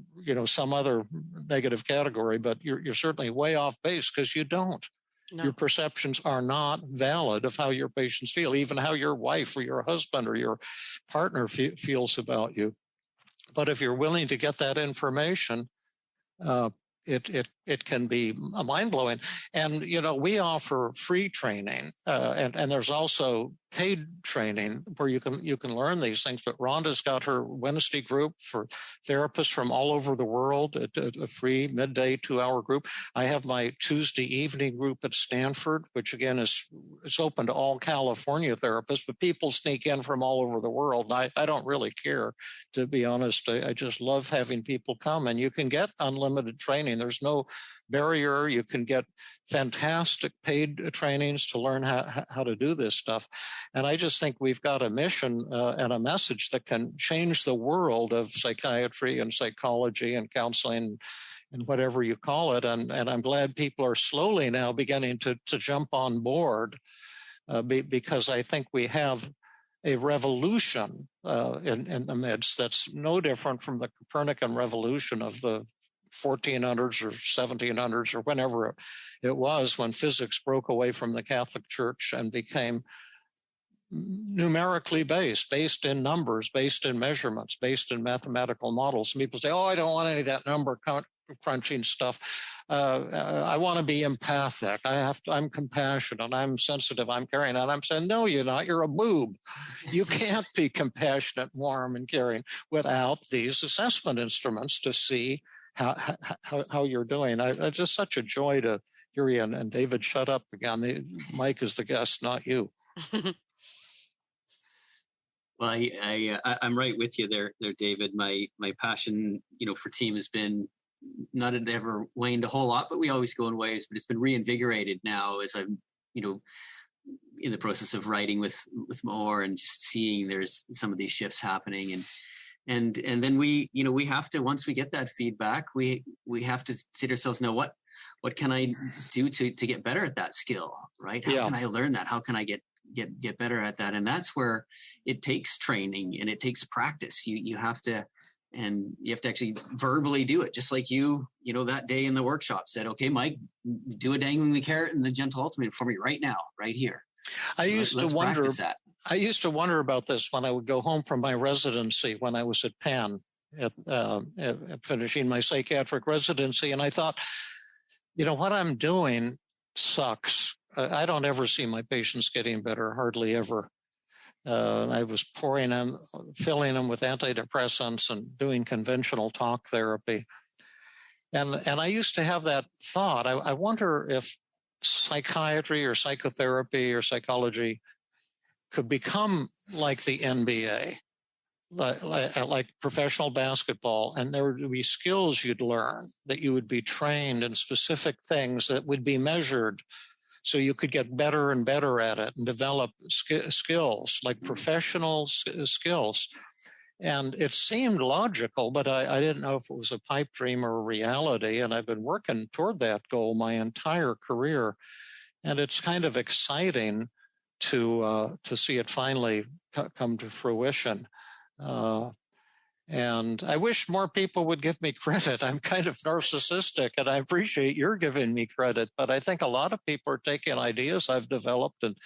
some other negative category, but you're certainly way off base because you don't. No. Your perceptions are not valid of how your patients feel, even how your wife or your husband or your partner feels about you. But if you're willing to get that information, it can be mind-blowing. And, we offer free training, and there's also paid training where you can learn these things. But Rhonda's got her Wednesday group for therapists from all over the world, a free midday 2-hour group. I have my Tuesday evening group at Stanford, which again it's open to all California therapists, but people sneak in from all over the world. And I don't really care, to be honest. I just love having people come, and you can get unlimited training. There's no barrier. You can get fantastic paid trainings to learn how to do this stuff. And I just think we've got a mission and a message that can change the world of psychiatry and psychology and counseling and whatever you call it. And I'm glad people are slowly now beginning to jump on board because I think we have a revolution in the midst that's no different from the Copernican revolution of the 1400s or 1700s or whenever it was, when physics broke away from the Catholic Church and became numerically based in numbers, based in measurements, based in mathematical models. And people say, I don't want any of that number crunching stuff. I want to be empathic. I'm compassionate. I'm sensitive. I'm caring. And I'm saying, no, you're not. You're a boob. You can't be compassionate, warm, and caring without these assessment instruments to see how you're doing. It's just such a joy to hear you. And David, shut up again. Mike is the guest, not you. Well, I'm right with you there, David. My passion, for TEAM has been not ever waned a whole lot, but we always go in waves. But it's been reinvigorated now as I'm, in the process of writing with more and just seeing there's some of these shifts happening. And then we have to, once we get that feedback, we have to say to ourselves, now what can I do to get better at that skill, right? How can I learn that? How can I get better at that? And that's where it takes training and it takes practice. You have to actually verbally do it. Just like you that day in the workshop said, okay, Mike, do a dangling the carrot and the gentle ultimate for me right now, right here. I used to wonder about this when I would go home from my residency when I was at Penn at finishing my psychiatric residency. And I thought, what I'm doing sucks. I don't ever see my patients getting better, hardly ever. I was filling them with antidepressants and doing conventional talk therapy. And I used to have that thought. I wonder if psychiatry or psychotherapy or psychology could become like the NBA, like professional basketball, and there would be skills you'd learn, that you would be trained in specific things that would be measured, so you could get better and better at it and develop skills, like professional skills. And it seemed logical, but I didn't know if it was a pipe dream or a reality. And I've been working toward that goal my entire career. And it's kind of exciting to see it finally come to fruition. And I wish more people would give me credit. I'm kind of narcissistic, and I appreciate you're giving me credit. But I think a lot of people are taking ideas I've developed and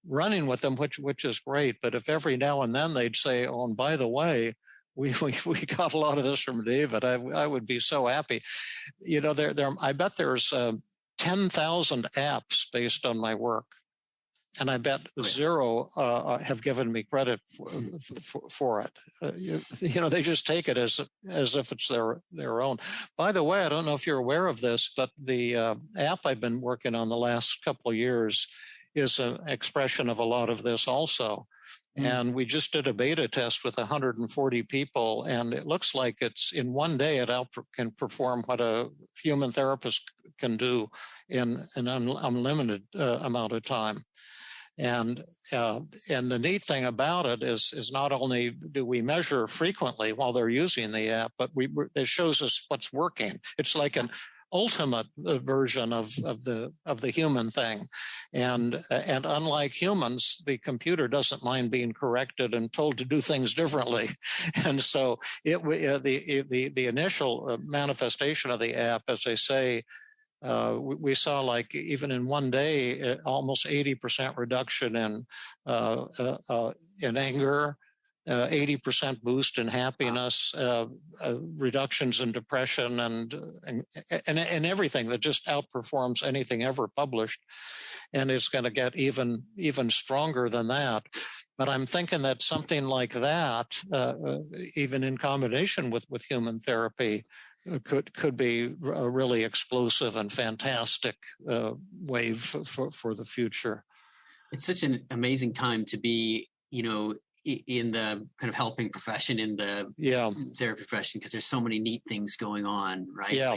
running with them, which is great. But if every now and then they'd say, "Oh, and by the way, we got a lot of this from David," I would be so happy. You know, I bet there's 10,000 apps based on my work, and I bet zero have given me credit for it. You know, they just take it as if it's their own. By the way, I don't know if you're aware of this, but the app I've been working on the last couple of years is an expression of a lot of this also. And we just did a beta test with 140 people, and it looks like it's in one day it can perform what a human therapist can do in an unlimited amount of time. And the neat thing about it is not only do we measure frequently while they're using the app, but it shows us what's working. It's like an ultimate version of the human thing, and unlike humans, the computer doesn't mind being corrected and told to do things differently. And so the initial manifestation of the app, as I say, we saw, like, even in one day, almost 80% reduction in anger, 80% boost in happiness, reductions in depression, and everything that just outperforms anything ever published, and it's going to get even stronger than that. But I'm thinking that something like that, even in combination with human therapy, could be a really explosive and fantastic wave for the future. It's such an amazing time to be, you know, in the kind of helping profession, in the therapy profession, because there's so many neat things going on, right? Yeah.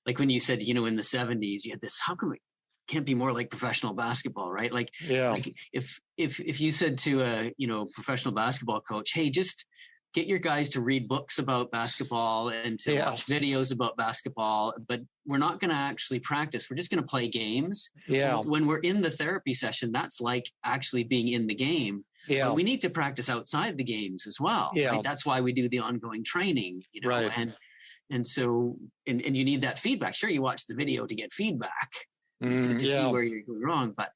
Like when you said, you know, in the 70s, you had this, how come it can't be more like professional basketball, right? Like if you said to a, you know, professional basketball coach, hey, just get your guys to read books about basketball and to watch videos about basketball, but we're not going to actually practice. We're just going to play games. Yeah. When we're in the therapy session, that's like actually being in the game. Yeah. But we need to practice outside the games as well. Yeah. Right? That's why we do the ongoing training, you know, right. and so you need that feedback. Sure, you watch the video to get feedback to see where you're going wrong, but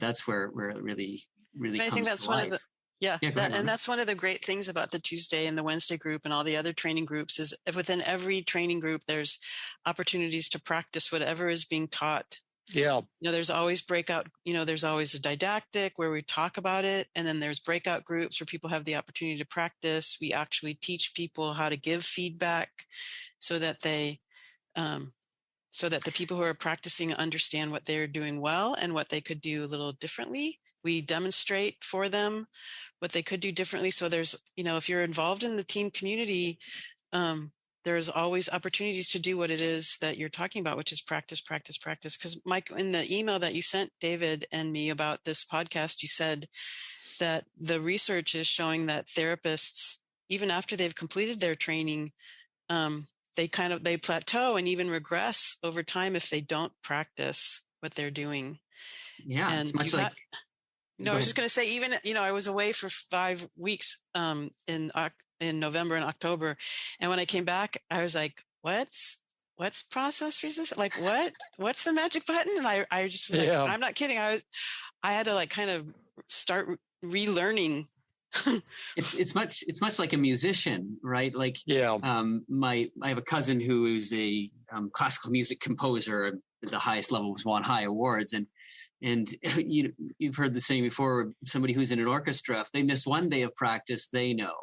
that's where it really comes I think that's to one life. of the and that's one of the great things about the Tuesday and the Wednesday group and all the other training groups is within every training group, there's opportunities to practice whatever is being taught. Yeah. You know, there's always breakout, you know, there's always a didactic where we talk about it. And then there's breakout groups where people have the opportunity to practice. We actually teach people how to give feedback so that the people who are practicing understand what they're doing well and what they could do a little differently. We demonstrate for them what they could do differently. So there's, you know, if you're involved in the team community, there's always opportunities to do what it is that you're talking about, which is practice. Because Mike, in the email that you sent David and me about this podcast, you said that the research is showing that therapists, even after they've completed their training, they plateau and even regress over time if they don't practice what they're doing. Yeah, and it's much like. No, I was just going to say, even, you know, I was away for 5 weeks in November and October. And when I came back, I was like, what's process resistance? Like, what's the magic button? And I just, like, I'm not kidding. I had to like kind of start relearning. It's much like a musician, right? Like, I have a cousin who is a classical music composer at the highest levels, won high awards. And you've heard the saying before, somebody who's in an orchestra, if they miss one day of practice, they know.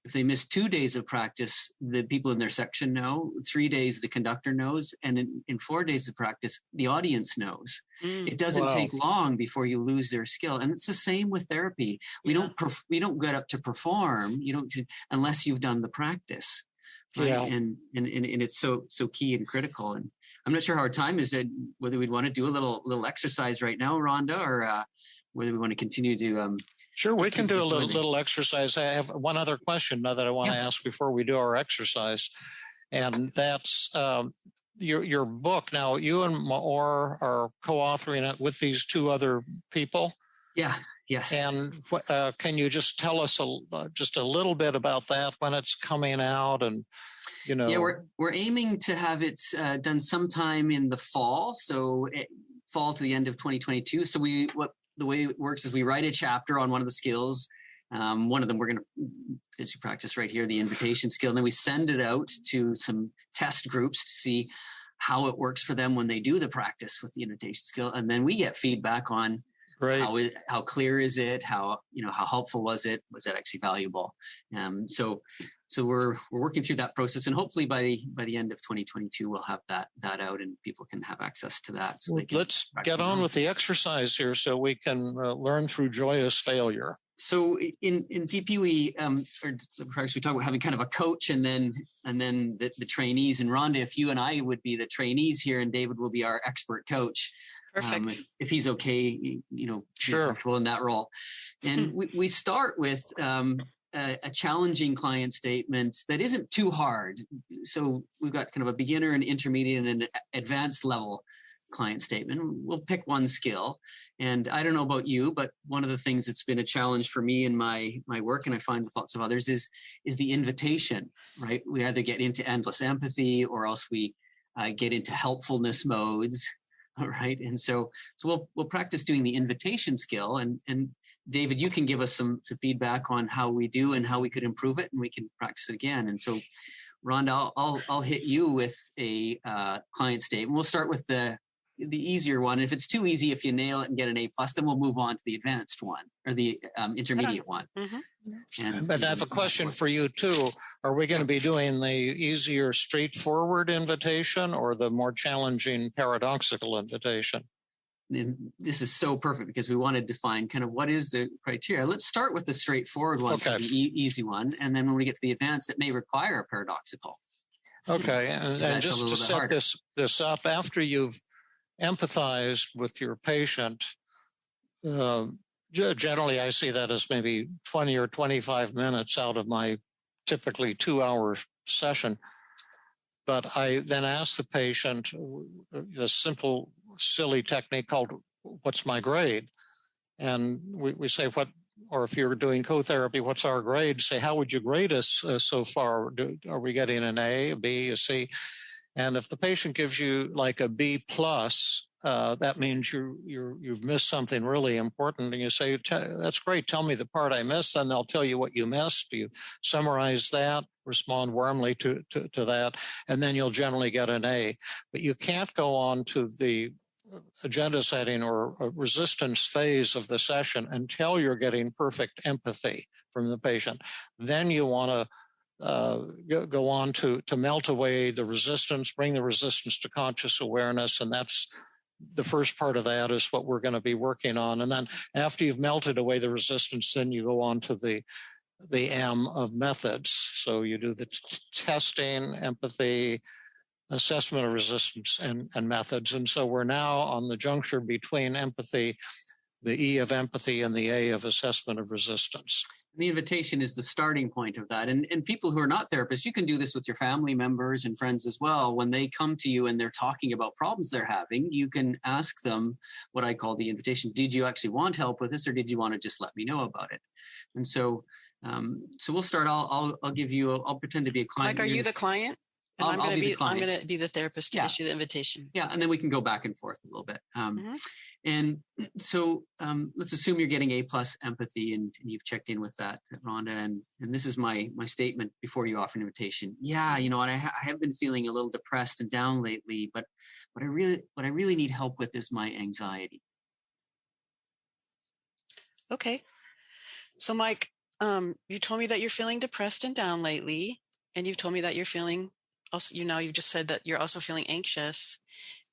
If they miss 2 days of practice, the people in their section know. 3 days, the conductor knows. And in 4 days of practice, the audience knows. It doesn't take long before you lose their skill. And it's the same with therapy. We don't get up to perform. You don't unless you've done the practice. Right? Yeah. And it's so key and critical. And I'm not sure how our time is, whether we'd want to do a little exercise right now, Rhonda, or whether we want to continue to Sure, we can do a little exercise. I have one other question now that I want to ask before we do our exercise, and that's your book. Now, you and Maor are co-authoring it with these two other people. Yeah. Yes. And can you just tell us just a little bit about that, when it's coming out, and Yeah, we're aiming to have it done sometime in the fall, so fall to the end of 2022. So the way it works is we write a chapter on one of the skills. One of them we're going to practice right here, the invitation skill. And then we send it out to some test groups to see how it works for them when they do the practice with the invitation skill. And then we get feedback on how clear is it? How helpful was it? Was that actually valuable? So we're working through that process, and hopefully by the end of 2022, we'll have that out, and people can have access to that. So let's get on with the exercise here, so we can learn through joyous failure. So in DP, we talk about having kind of a coach, and then the trainees. And Rhonda, if you and I would be the trainees here, and David will be our expert coach. Perfect. If he's okay, sure, comfortable in that role. And we start with a challenging client statement that isn't too hard. So we've got kind of a beginner, an intermediate, and an advanced level client statement. We'll pick one skill. And I don't know about you, but one of the things that's been a challenge for me in my work, and I find with lots of others, is the invitation, right? We either get into endless empathy, or else we get into helpfulness modes. All right. And so we'll practice doing the invitation skill, and David, you can give us some feedback on how we do and how we could improve it, and we can practice it again. And so, Rhonda, I'll hit you with a client statement. We'll start with the easier one. If it's too easy, if you nail it and get an A+, then we'll move on to the advanced one, or the intermediate one. Mm-hmm. But I have a question for you too. Are we going to be doing the easier, straightforward invitation, or the more challenging, paradoxical invitation? And this is so perfect, because we want to define kind of what is the criteria. Let's start with the straightforward one, the easy one. And then when we get to the advanced, it may require a paradoxical. Okay. And just to set this up, after you've empathized with your patient, generally I see that as maybe 20 or 25 minutes out of my typically 2-hour session. But I then ask the patient the simple, silly technique called, what's my grade? And we say, or if you're doing co-therapy, what's our grade? Say, how would you grade us so far? Are we getting an A, a B, a C? And if the patient gives you like a B+, that means you've missed something really important. And you say, that's great, tell me the part I missed. Then they'll tell you what you missed. You summarize that, respond warmly to that, and then you'll generally get an A. But you can't go on to the agenda setting or a resistance phase of the session until you're getting perfect empathy from the patient. Then you want to go on to melt away the resistance, bring the resistance to conscious awareness. And that's the first part of that is what we're going to be working on. And then after you've melted away the resistance, then you go on to the M of methods. So you do the testing, empathy, assessment of resistance, and methods. And so we're now on the juncture between empathy, the E of empathy, and the A of assessment of resistance. The invitation is the starting point of that. And people who are not therapists, you can do this with your family members and friends as well. When they come to you and they're talking about problems they're having, you can ask them what I call the invitation. Did you actually want help with this, or did you want to just let me know about it? And so we'll start. I'll give you. I'll pretend to be a client. Mike, are you the client? And I'm going to be the therapist to issue the invitation. Yeah, and then we can go back and forth a little bit. And so let's assume you're getting A+ empathy, and you've checked in with that, Rhonda. And this is my statement before you offer an invitation. Yeah, you know what? I have been feeling a little depressed and down lately, but what I really need help with is my anxiety. Okay. So, Mike, you told me that you're feeling depressed and down lately, and you've told me that you're feeling also, you've just said that you're also feeling anxious.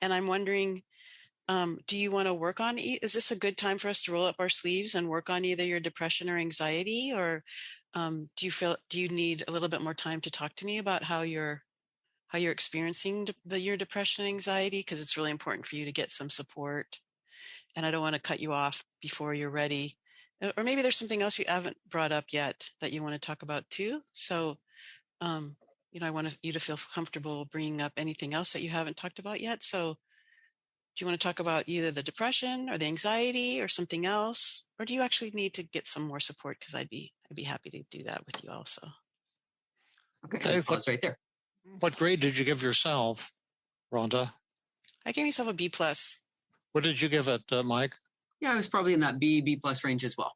And I'm wondering, do you want to work on, is this a good time for us to roll up our sleeves and work on either your depression or anxiety? Or do you need a little bit more time to talk to me about how you're experiencing your depression and anxiety? Because it's really important for you to get some support. And I don't want to cut you off before you're ready. Or maybe there's something else you haven't brought up yet that you want to talk about too. So, I want you to feel comfortable bringing up anything else that you haven't talked about yet. So do you want to talk about either the depression or the anxiety or something else? Or do you actually need to get some more support? Because I'd be happy to do that with you also. Okay, pause right there. What grade did you give yourself, Rhonda? I gave myself a B+. What did you give it, Mike? Yeah, I was probably in that B+ range as well.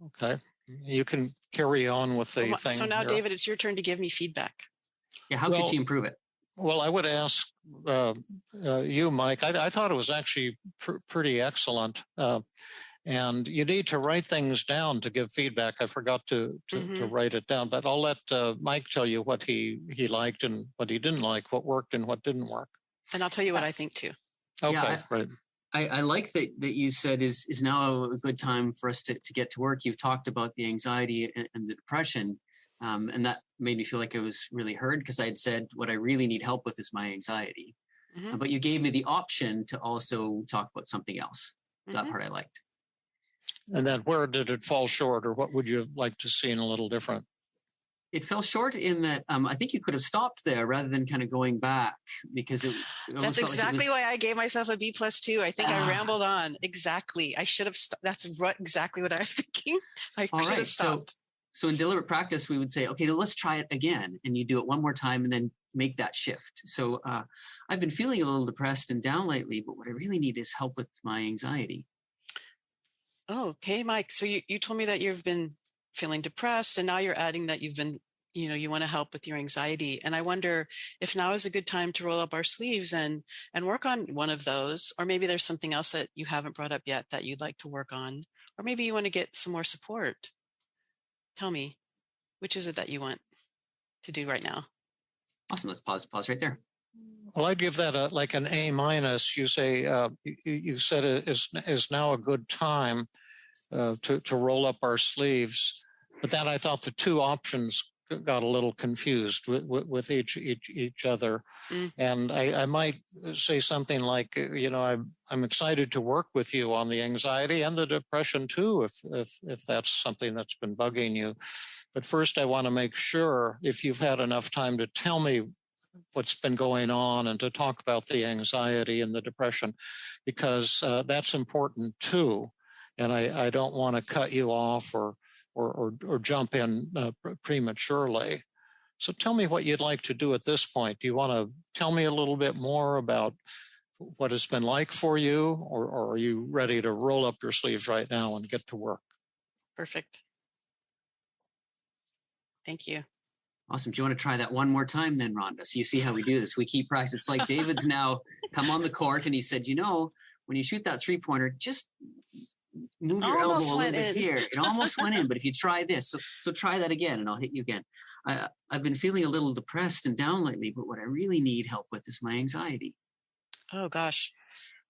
Okay. You can carry on with the thing. So now, here. David, it's your turn to give me feedback. Yeah, how could she improve it? Well, I would ask you, Mike. I thought it was actually pretty excellent. And you need to write things down to give feedback. I forgot to write it down, but I'll let Mike tell you what he liked and what he didn't like, what worked and what didn't work. And I'll tell you what I think too. Okay, yeah, right. I like that you said is now a good time for us to get to work. You've talked about the anxiety and the depression, and that made me feel like I was really heard, because I had said what I really need help with is my anxiety. Mm-hmm. But you gave me the option to also talk about something else. That part I liked. And then where did it fall short, or what would you like to see in a little different? It fell short in that I think you could have stopped there rather than kind of going back, because that's exactly why I gave myself a B+ too. I think I rambled on. Exactly. I should have. That's exactly what I was thinking. I should have stopped. So in deliberate practice, we would say, okay, let's try it again. And you do it one more time and then make that shift. So I've been feeling a little depressed and down lately, but what I really need is help with my anxiety. Oh, okay, Mike. So you told me that you've been feeling depressed, and now you're adding that you've been, you want to help with your anxiety. And I wonder if now is a good time to roll up our sleeves and work on one of those, or maybe there's something else that you haven't brought up yet that you'd like to work on, or maybe you want to get some more support. Tell me, which is it that you want to do right now? Awesome. Let's pause right there. Well, I'd give that like an A-. You say you said it is now a good time to roll up our sleeves, but that I thought the two options got a little confused with each other. And I might say something like, I'm excited to work with you on the anxiety and the depression too, if that's something that's been bugging you. But first, I want to make sure if you've had enough time to tell me what's been going on and to talk about the anxiety and the depression, because that's important too. And I don't want to cut you off or jump in prematurely. So tell me what you'd like to do at this point. Do you want to tell me a little bit more about what it's been like for you, or are you ready to roll up your sleeves right now and get to work? Perfect. Thank you. Awesome. Do you want to try that one more time then, Rhonda? So you see how we do this. We keep practice. It's like David's now come on the court and he said, when you shoot that 3-pointer, just move your elbow a little bit here. It almost went in, but if you try this, so try that again and I'll hit you again. I've been feeling a little depressed and down lately, but what I really need help with is my anxiety. Oh gosh,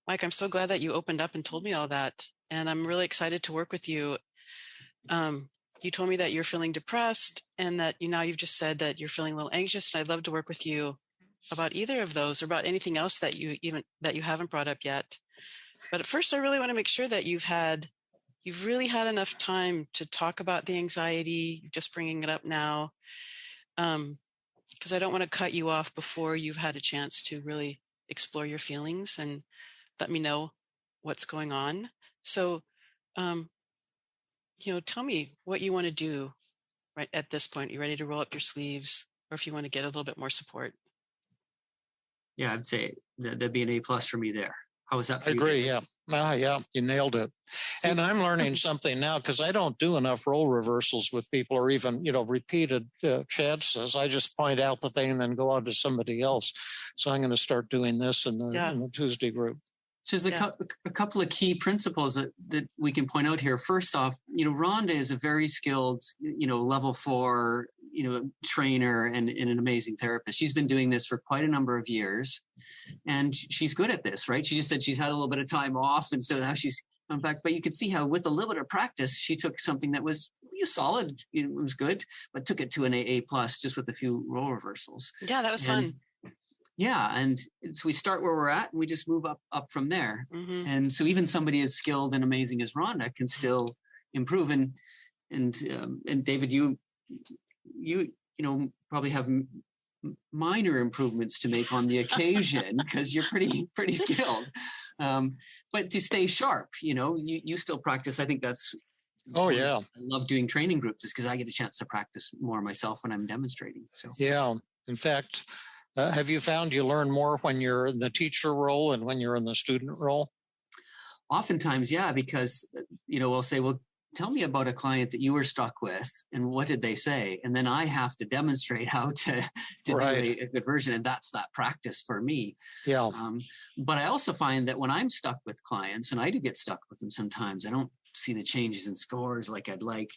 Mike, I'm so glad that you opened up and told me all that. And I'm really excited to work with you. You told me that you're feeling depressed and that now you've just said that you're feeling a little anxious, and I'd love to work with you about either of those or about anything else that you haven't brought up yet. But at first, I really want to make sure that you've really had enough time to talk about the anxiety. You're just bringing it up now, because I don't want to cut you off before you've had a chance to really explore your feelings and let me know what's going on. So, tell me what you want to do right at this point. You ready to roll up your sleeves, or if you want to get a little bit more support? Yeah, I'd say that'd be an A+ for me there. How was that for you? I agree, yeah. Yeah, you nailed it. And I'm learning something now because I don't do enough role reversals with people, or even, repeated chances. I just point out the thing and then go on to somebody else. So I'm going to start doing this in the Tuesday group. So there's a couple of key principles that we can point out here. First off, Rhonda is a very skilled, level 4, trainer and an amazing therapist. She's been doing this for quite a number of years, and she's good at this, right? She just said she's had a little bit of time off, and so now she's come back. But you can see how with a little bit of practice, she took something that was solid, it was good, but took it to an AA plus just with a few role reversals. Yeah, that was fun. Yeah, and so we start where we're at, and we just move up from there. Mm-hmm. And so even somebody as skilled and amazing as Rhonda can still improve. And David, you probably have minor improvements to make on the occasion because you're pretty skilled. But to stay sharp, you still practice. I think that's. Oh yeah, I love doing training groups is because I get a chance to practice more myself when I'm demonstrating. So yeah, in fact. Have you found you learn more when you're in the teacher role and when you're in the student role? Oftentimes, yeah, because, we'll say, well, tell me about a client that you were stuck with and what did they say? And then I have to demonstrate how to right. do a good version. And that's that practice for me. Yeah. But I also find that when I'm stuck with clients, and I do get stuck with them sometimes, I don't see the changes in scores like I'd like,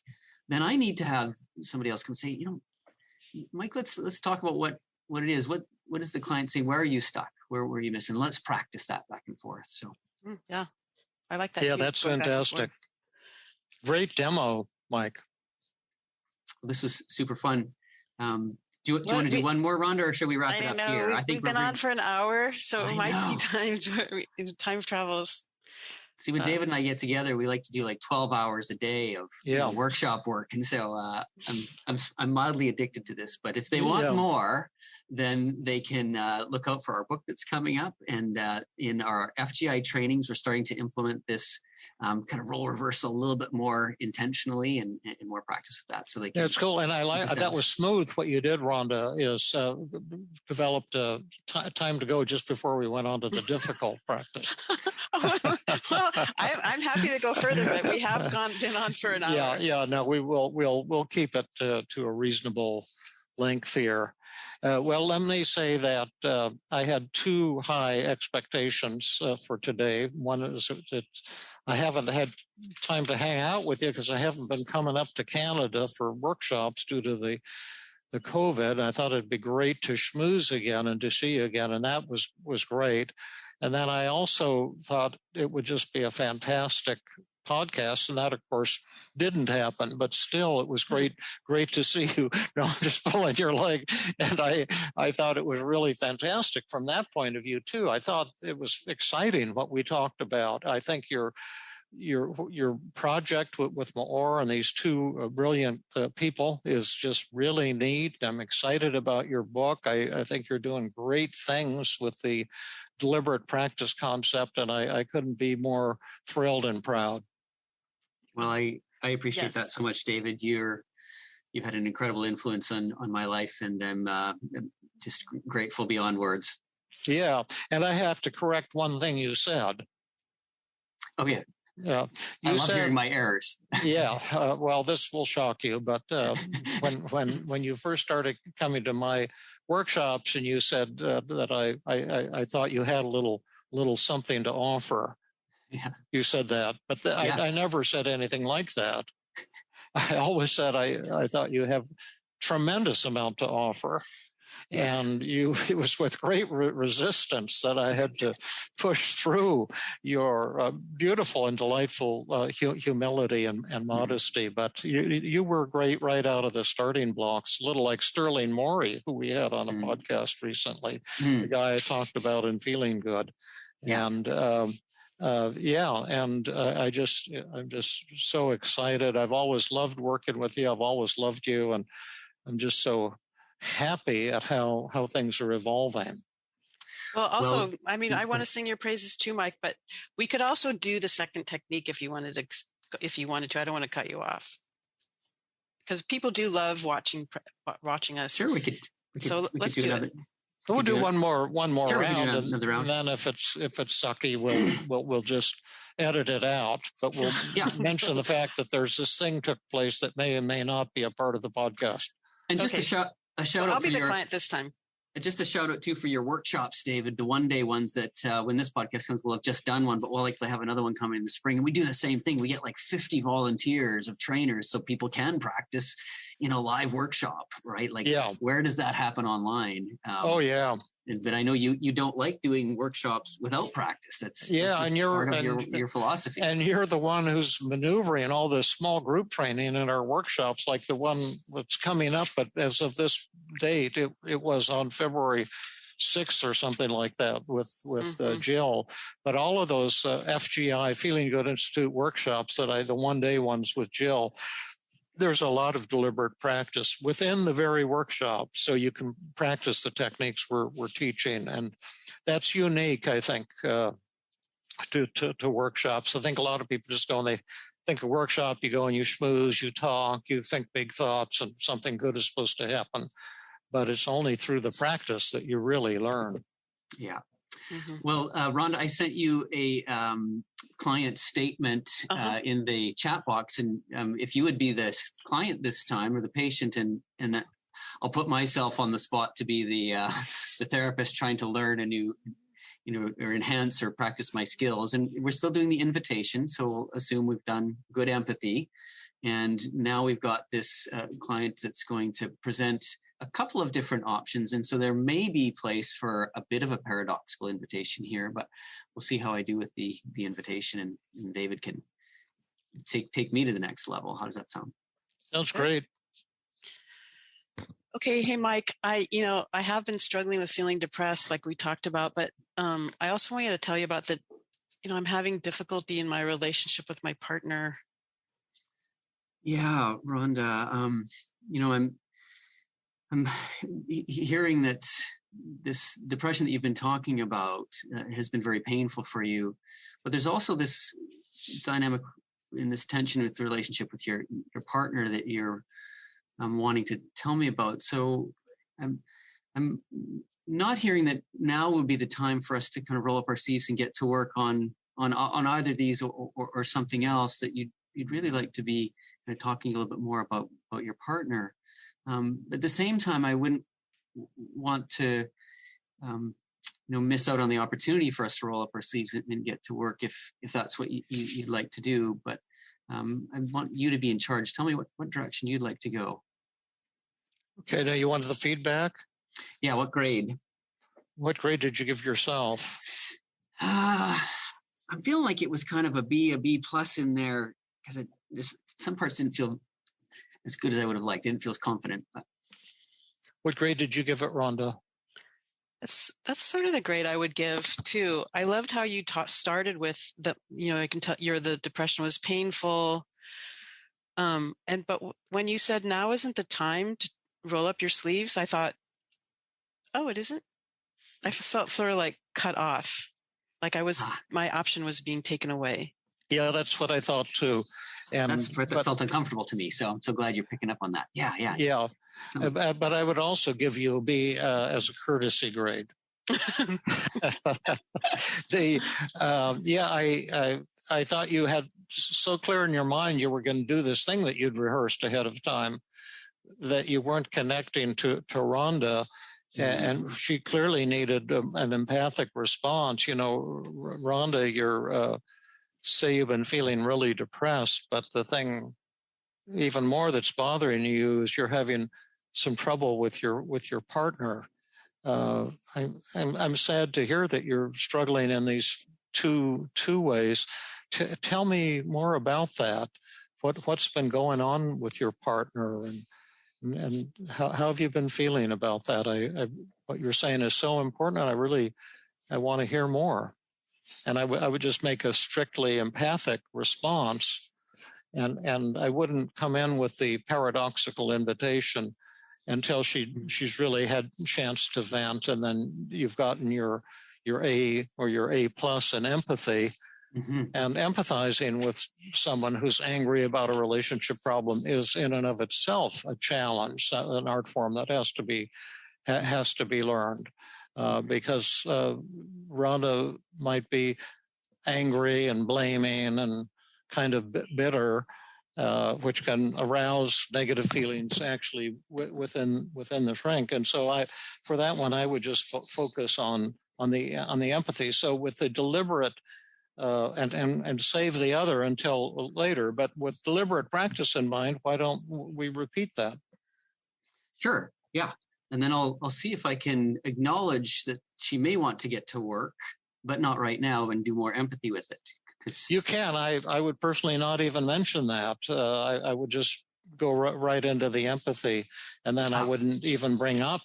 then I need to have somebody else come say, Mike, let's talk about what it is. What is the client saying? Where are you stuck? Where were you missing? Let's practice that back and forth. So yeah, I like that. Yeah, too. that's fantastic. Great demo, Mike. Well, this was super fun. Do you want to do one more, Rhonda, or should we wrap it up here? I think we've been on for an hour, so it might be time travels. See, when David and I get together, we like to do like 12 hours a day of workshop work, and so I'm mildly addicted to this. But if they want more, then they can look out for our book that's coming up. And in our FGI trainings, we're starting to implement this kind of role reversal a little bit more intentionally and more practice with that. So they can. It's cool, and I like that was smooth. What you did, Rhonda, is developed time to go just before we went on to the difficult practice. Well, I'm happy to go further, but we have been on for an hour. Yeah. No, we'll keep it to a reasonable length here. Well, let me say that I had two high expectations for today. One is that I haven't had time to hang out with you because I haven't been coming up to Canada for workshops due to the COVID. I thought it'd be great to schmooze again and to see you again, and that was great. And then I also thought it would just be a fantastic podcast, and that, of course, didn't happen. But still, it was great to see you. No, I'm just pulling your leg, and I thought it was really fantastic from that point of view too. I thought it was exciting what we talked about. I think your project with Maor and these two brilliant people is just really neat. I'm excited about your book. I think you're doing great things with the deliberate practice concept, and I couldn't be more thrilled and proud. Well, I appreciate that so much, David. You've had an incredible influence on my life, and I'm just grateful beyond words. Yeah, and I have to correct one thing you said. Oh, yeah. I love hearing my errors. Yeah, well, this will shock you, but when you first started coming to my workshops, and you said that I thought you had a little something to offer. Yeah, you said that, but I never said anything like that. I always said I thought you have tremendous amount to offer. Yes. And it was with great resistance that I had to push through your beautiful and delightful humility and modesty. But you were great right out of the starting blocks, a little like Sterling Morey, who we had on a podcast recently, the guy I talked about in Feeling Good. Yeah. And I'm just so excited. I've always loved working with you. I've always loved you, and I'm just so happy at how things are evolving. Well, also, I mean, I want to sing your praises too, Mike, but we could also do the second technique if you wanted to. I don't want to cut you off, because people do love watching us. Sure, we could. Let's do it. We'll do one more round, another round. And then if it's sucky, we'll just edit it out. But we'll mention the fact that there's this thing took place that may or may not be a part of the podcast. And just a shout out. I'll be the client this time. just a shout out too for your workshops, David, the 1-day ones that when this podcast comes, we'll have just done one, but we'll likely have another one coming in the spring. And we do the same thing. We get like 50 volunteers of trainers so people can practice in a live workshop, right? Like, where does that happen online? But I know you don't like doing workshops without practice. That's and you're part of your philosophy. And you're the one who's maneuvering all this small group training in our workshops, like the one that's coming up. But as of this date, it was on February 6th or something like that with Jill. But all of those FGI, Feeling Good Institute workshops the 1-day ones with Jill, there's a lot of deliberate practice within the very workshop, so you can practice the techniques we're teaching, and that's unique, I think, to workshops. I think a lot of people just go and they think a workshop, you go and you schmooze, you talk, you think big thoughts, and something good is supposed to happen. But it's only through the practice that you really learn. Yeah. Mm-hmm. Well, Rhonda, I sent you a client statement in the chat box, and if you would be the client this time or the patient, and I'll put myself on the spot to be the therapist trying to learn a new, or enhance or practice my skills. And we're still doing the invitation, so we'll assume we've done good empathy, and now we've got this client that's going to present a couple of different options. And so there may be place for a bit of a paradoxical invitation here, but we'll see how I do with the invitation, and David can take me to the next level. How does that sound? Sounds great. Okay. Hey, Mike, I have been struggling with feeling depressed like we talked about, but I also wanted to tell you about I'm having difficulty in my relationship with my partner. Yeah, Rhonda, I'm hearing that this depression that you've been talking about has been very painful for you, but there's also this dynamic in this tension with the relationship with your partner that you're wanting to tell me about. So I'm not hearing that now would be the time for us to kind of roll up our sleeves and get to work on either these or something else, that you'd really like to be kind of talking a little bit more about your partner. At the same time, I wouldn't want to, miss out on the opportunity for us to roll up our sleeves and get to work if that's what you'd like to do. But I want you to be in charge. Tell me what direction you'd like to go. Okay, now you wanted the feedback? Yeah, what grade? What grade did you give yourself? I'm feeling like it was kind of a B plus in there, because some parts didn't feel as good as I would have liked. Didn't feel as confident. But. What grade did you give it, Rhonda? That's sort of the grade I would give too. I loved how you started with I can tell the depression was painful. But when you said now isn't the time to roll up your sleeves, I thought, oh, it isn't. I felt sort of like cut off, like my option was being taken away. Yeah, that's what I thought too. And that felt uncomfortable to me. So I'm so glad you're picking up on that. Yeah. But I would also give you a B as a courtesy grade. I thought you had so clear in your mind you were going to do this thing that you'd rehearsed ahead of time, that you weren't connecting to Rhonda, and she clearly needed an empathic response. Rhonda, you're say you've been feeling really depressed, but the thing even more that's bothering you is you're having some trouble with your partner. I'm sad to hear that you're struggling in these two ways. Tell me more about that. What's been going on with your partner, and how have you been feeling about that? What you're saying is so important, and I want to hear more. And I would just make a strictly empathic response, and I wouldn't come in with the paradoxical invitation until she's really had a chance to vent, and then you've gotten your A or your A plus in empathy. Mm-hmm. And empathizing with someone who's angry about a relationship problem is in and of itself a challenge, an art form that has to be learned. Because Rhonda might be angry and blaming and kind of bitter, which can arouse negative feelings actually within the shrink. And so for that one, I would just focus on the empathy. So with the deliberate and save the other until later, but with deliberate practice in mind, why don't we repeat that? Sure. Yeah. And then I'll see if I can acknowledge that she may want to get to work, but not right now, and do more empathy with it. You can. I would personally not even mention that. I would just go right into the empathy, and then I wouldn't even bring up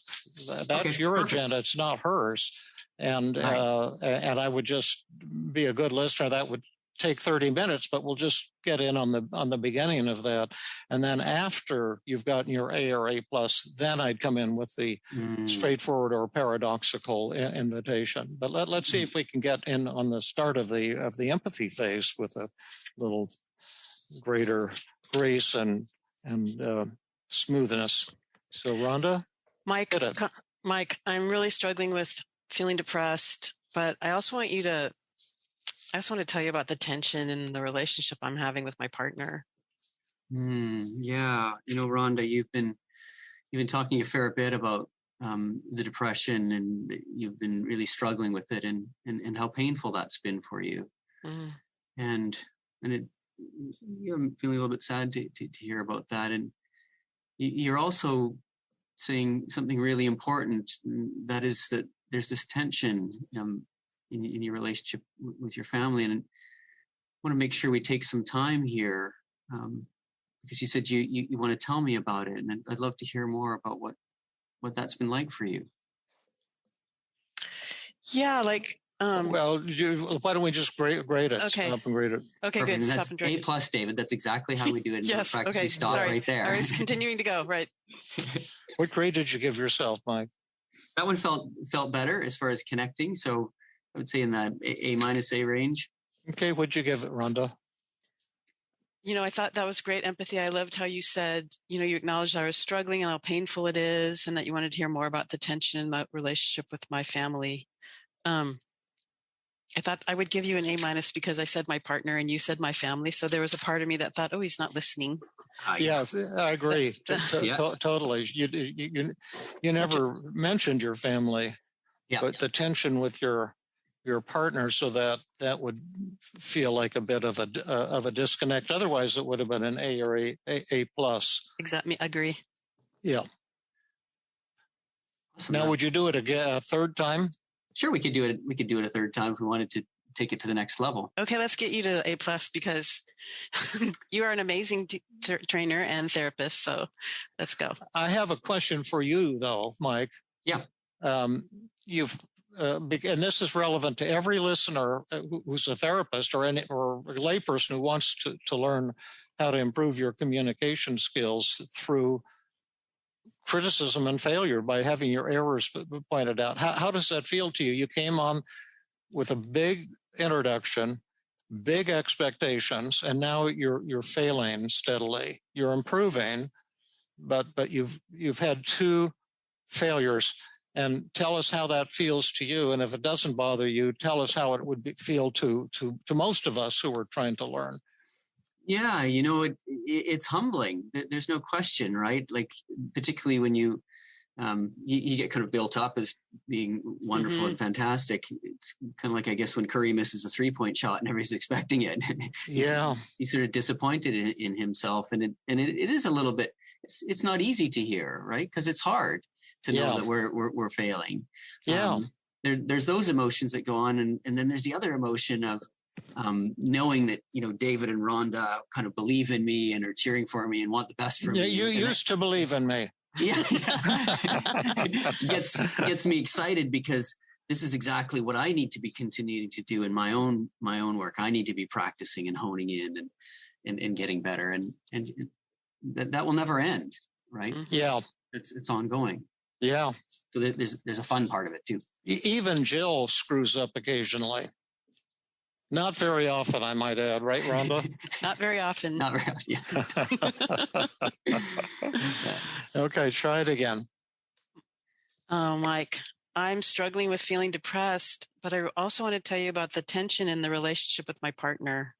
that's your agenda. It's not hers. And and I would just be a good listener. That would take 30 minutes, but we'll just get in on the beginning of that. And then after you've gotten your A or A plus, then I'd come in with the straightforward or paradoxical invitation. But let's see if we can get in on the start of the empathy phase with a little greater grace and smoothness. So Rhonda? Mike, I'm really struggling with feeling depressed, but I also want to tell you about the tension in the relationship I'm having with my partner. Yeah. Rhonda, you've been talking a fair bit about the depression, and you've been really struggling with it, and how painful that's been for you. And I'm feeling a little bit sad to hear about that. And you're also saying something really important, that is that there's this tension in your relationship with your family. And I want to make sure we take some time here, because you said you want to tell me about it, and I'd love to hear more about what that's been like for you. Yeah, well, why don't we just grade it? Okay. Stop and grade it. Okay, good. That's A plus, David. That's exactly how we do it. Yes. Okay. We stop Sorry. right there. I was continuing to go. Right. What grade did you give yourself, Mike? That one felt better as far as connecting. So I would say in the A minus A range. Okay. What'd you give it, Rhonda? I thought that was great empathy. I loved how you said, you acknowledged I was struggling and how painful it is, and that you wanted to hear more about the tension in my relationship with my family. I thought I would give you an A minus because I said my partner and you said my family. So there was a part of me that thought, oh, he's not listening. Yeah, I agree. Totally. You never mentioned your family, but the tension with your partner, so that would feel like a bit of a disconnect. Otherwise, it would have been an A or A plus. Exactly. Agree. Yeah. Awesome. Now, would you do it again a third time? Sure, we could do it. We could do it a third time if we wanted to take it to the next level. Okay, let's get you to A plus, because you are an amazing trainer and therapist. So let's go. I have a question for you, though, Mike. Yeah. You've and this is relevant to every listener who's a therapist or a layperson who wants to learn how to improve your communication skills through criticism and failure by having your errors pointed out. How does that feel to you? You came on with a big introduction, big expectations, and now you're failing steadily. You're improving, but you've had two failures. And tell us how that feels to you. And if it doesn't bother you, tell us how it would feel to most of us who are trying to learn. Yeah, it's humbling. There's no question, right? Like, particularly when you get kind of built up as being wonderful and fantastic. It's kind of like, I guess, when Curry misses a 3-point shot and everybody's expecting it. Yeah, he's sort of disappointed in himself, and it is a little bit. It's not easy to hear, right? Because it's hard to know that we're failing. Yeah, there's those emotions that go on, and then there's the other emotion of knowing that David and Rhonda kind of believe in me and are cheering for me and want the best for me. You used to believe in me. Yeah. gets me excited, because this is exactly what I need to be continuing to do in my own work. I need to be practicing and honing in and getting better, and that will never end, right? Yeah, it's ongoing. Yeah. So there's a fun part of it too. Even Jill screws up occasionally. Not very often, I might add, right, Rhonda? Not very often. Not very often. Yeah. Okay, try it again. Oh, Mike, I'm struggling with feeling depressed, but I also want to tell you about the tension in the relationship with my partner.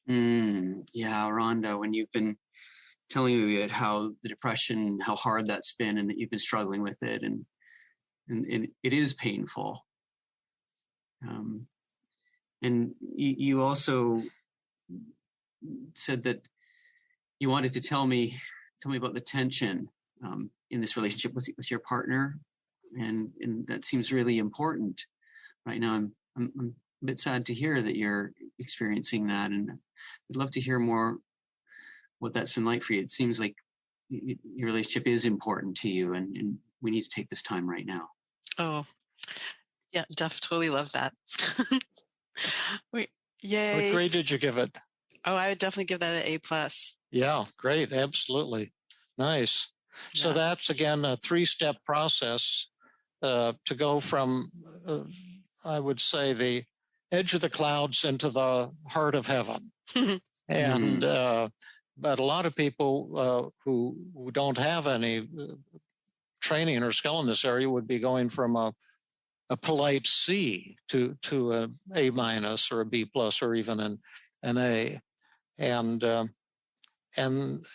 Yeah, Rhonda, when you've been telling me about how the depression, how hard that's been, and that you've been struggling with it, and it is painful. And you also said that you wanted to tell me about the tension in this relationship with your partner, and that seems really important right now. I'm a bit sad to hear that you're experiencing that, and I'd love to hear more what that's been like for you. It seems like your relationship is important to you, and we need to take this time right now. Oh, yeah, totally love that. Yay. What grade did you give it? Oh, I would definitely give that an A+. Yeah, great. Absolutely. Nice. Yeah. So that's, again, a 3-step process to go from, I would say, the edge of the clouds into the heart of heaven. And but a lot of people who don't have any training or skill in this area would be going from a polite C to an A- or a B+ or even an A. And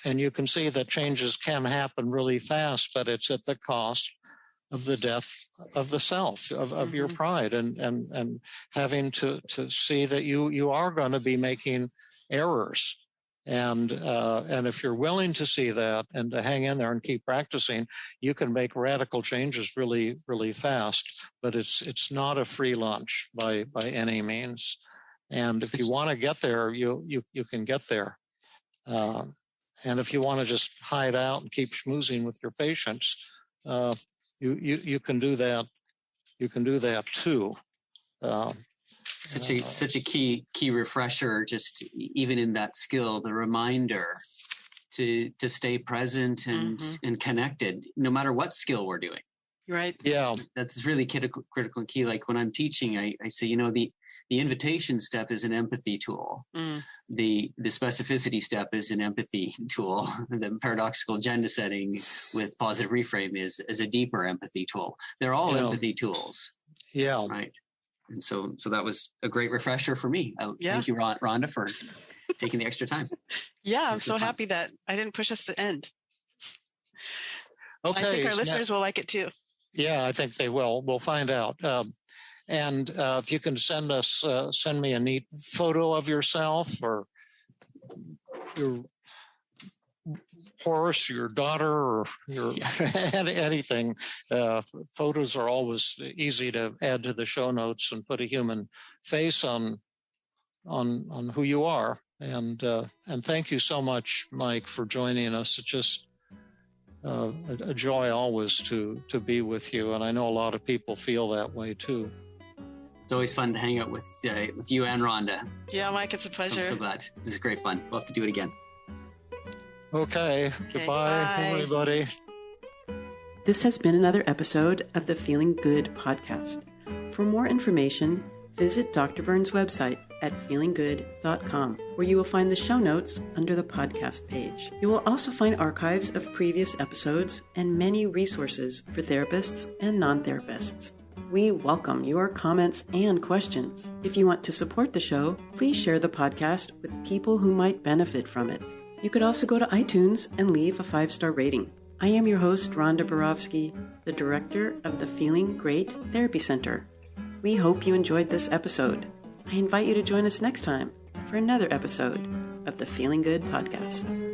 you can see that changes can happen really fast, but it's at the cost of the death of the self, of your pride, and having to see that you are going to be making errors. And if you're willing to see that and to hang in there and keep practicing, you can make radical changes really, really fast. But it's not a free lunch by any means. And if you want to get there, you can get there. And if you want to just hide out and keep schmoozing with your patients, you can do that. You can do that too. Such a key refresher, just even in that skill, the reminder to stay present and connected, no matter what skill we're doing. Right. Yeah, that's really critical and key. Like when I'm teaching, I say, the invitation step is an empathy tool. The specificity step is an empathy tool. The paradoxical agenda setting with positive reframe is a deeper empathy tool. They're all empathy tools. Yeah. Right. And so that was a great refresher for me. Thank you, Rhonda, for taking the extra time. Yeah, I'm so happy that I didn't push us to end. Okay. I think our listeners will like it too. Yeah, I think they will. We'll find out. And if you can send me a neat photo of yourself or your horse, your daughter, or your anything. Photos are always easy to add to the show notes and put a human face on who you are. And thank you so much, Mike, for joining us. It's just a joy always to be with you, and I know a lot of people feel that way too. It's always fun to hang out with you and Rhonda. Yeah, Mike, it's a pleasure. I'm so glad. This is great fun. We'll have to do it again. Okay. Goodbye, everybody. This has been another episode of the Feeling Good podcast. For more information, visit Dr. Burns' website at feelinggood.com, where you will find the show notes under the podcast page. You will also find archives of previous episodes and many resources for therapists and non-therapists. We welcome your comments and questions. If you want to support the show, please share the podcast with people who might benefit from it. You could also go to iTunes and leave a 5-star rating. I am your host, Rhonda Borowski, the director of the Feeling Great Therapy Center. We hope you enjoyed this episode. I invite you to join us next time for another episode of the Feeling Good podcast.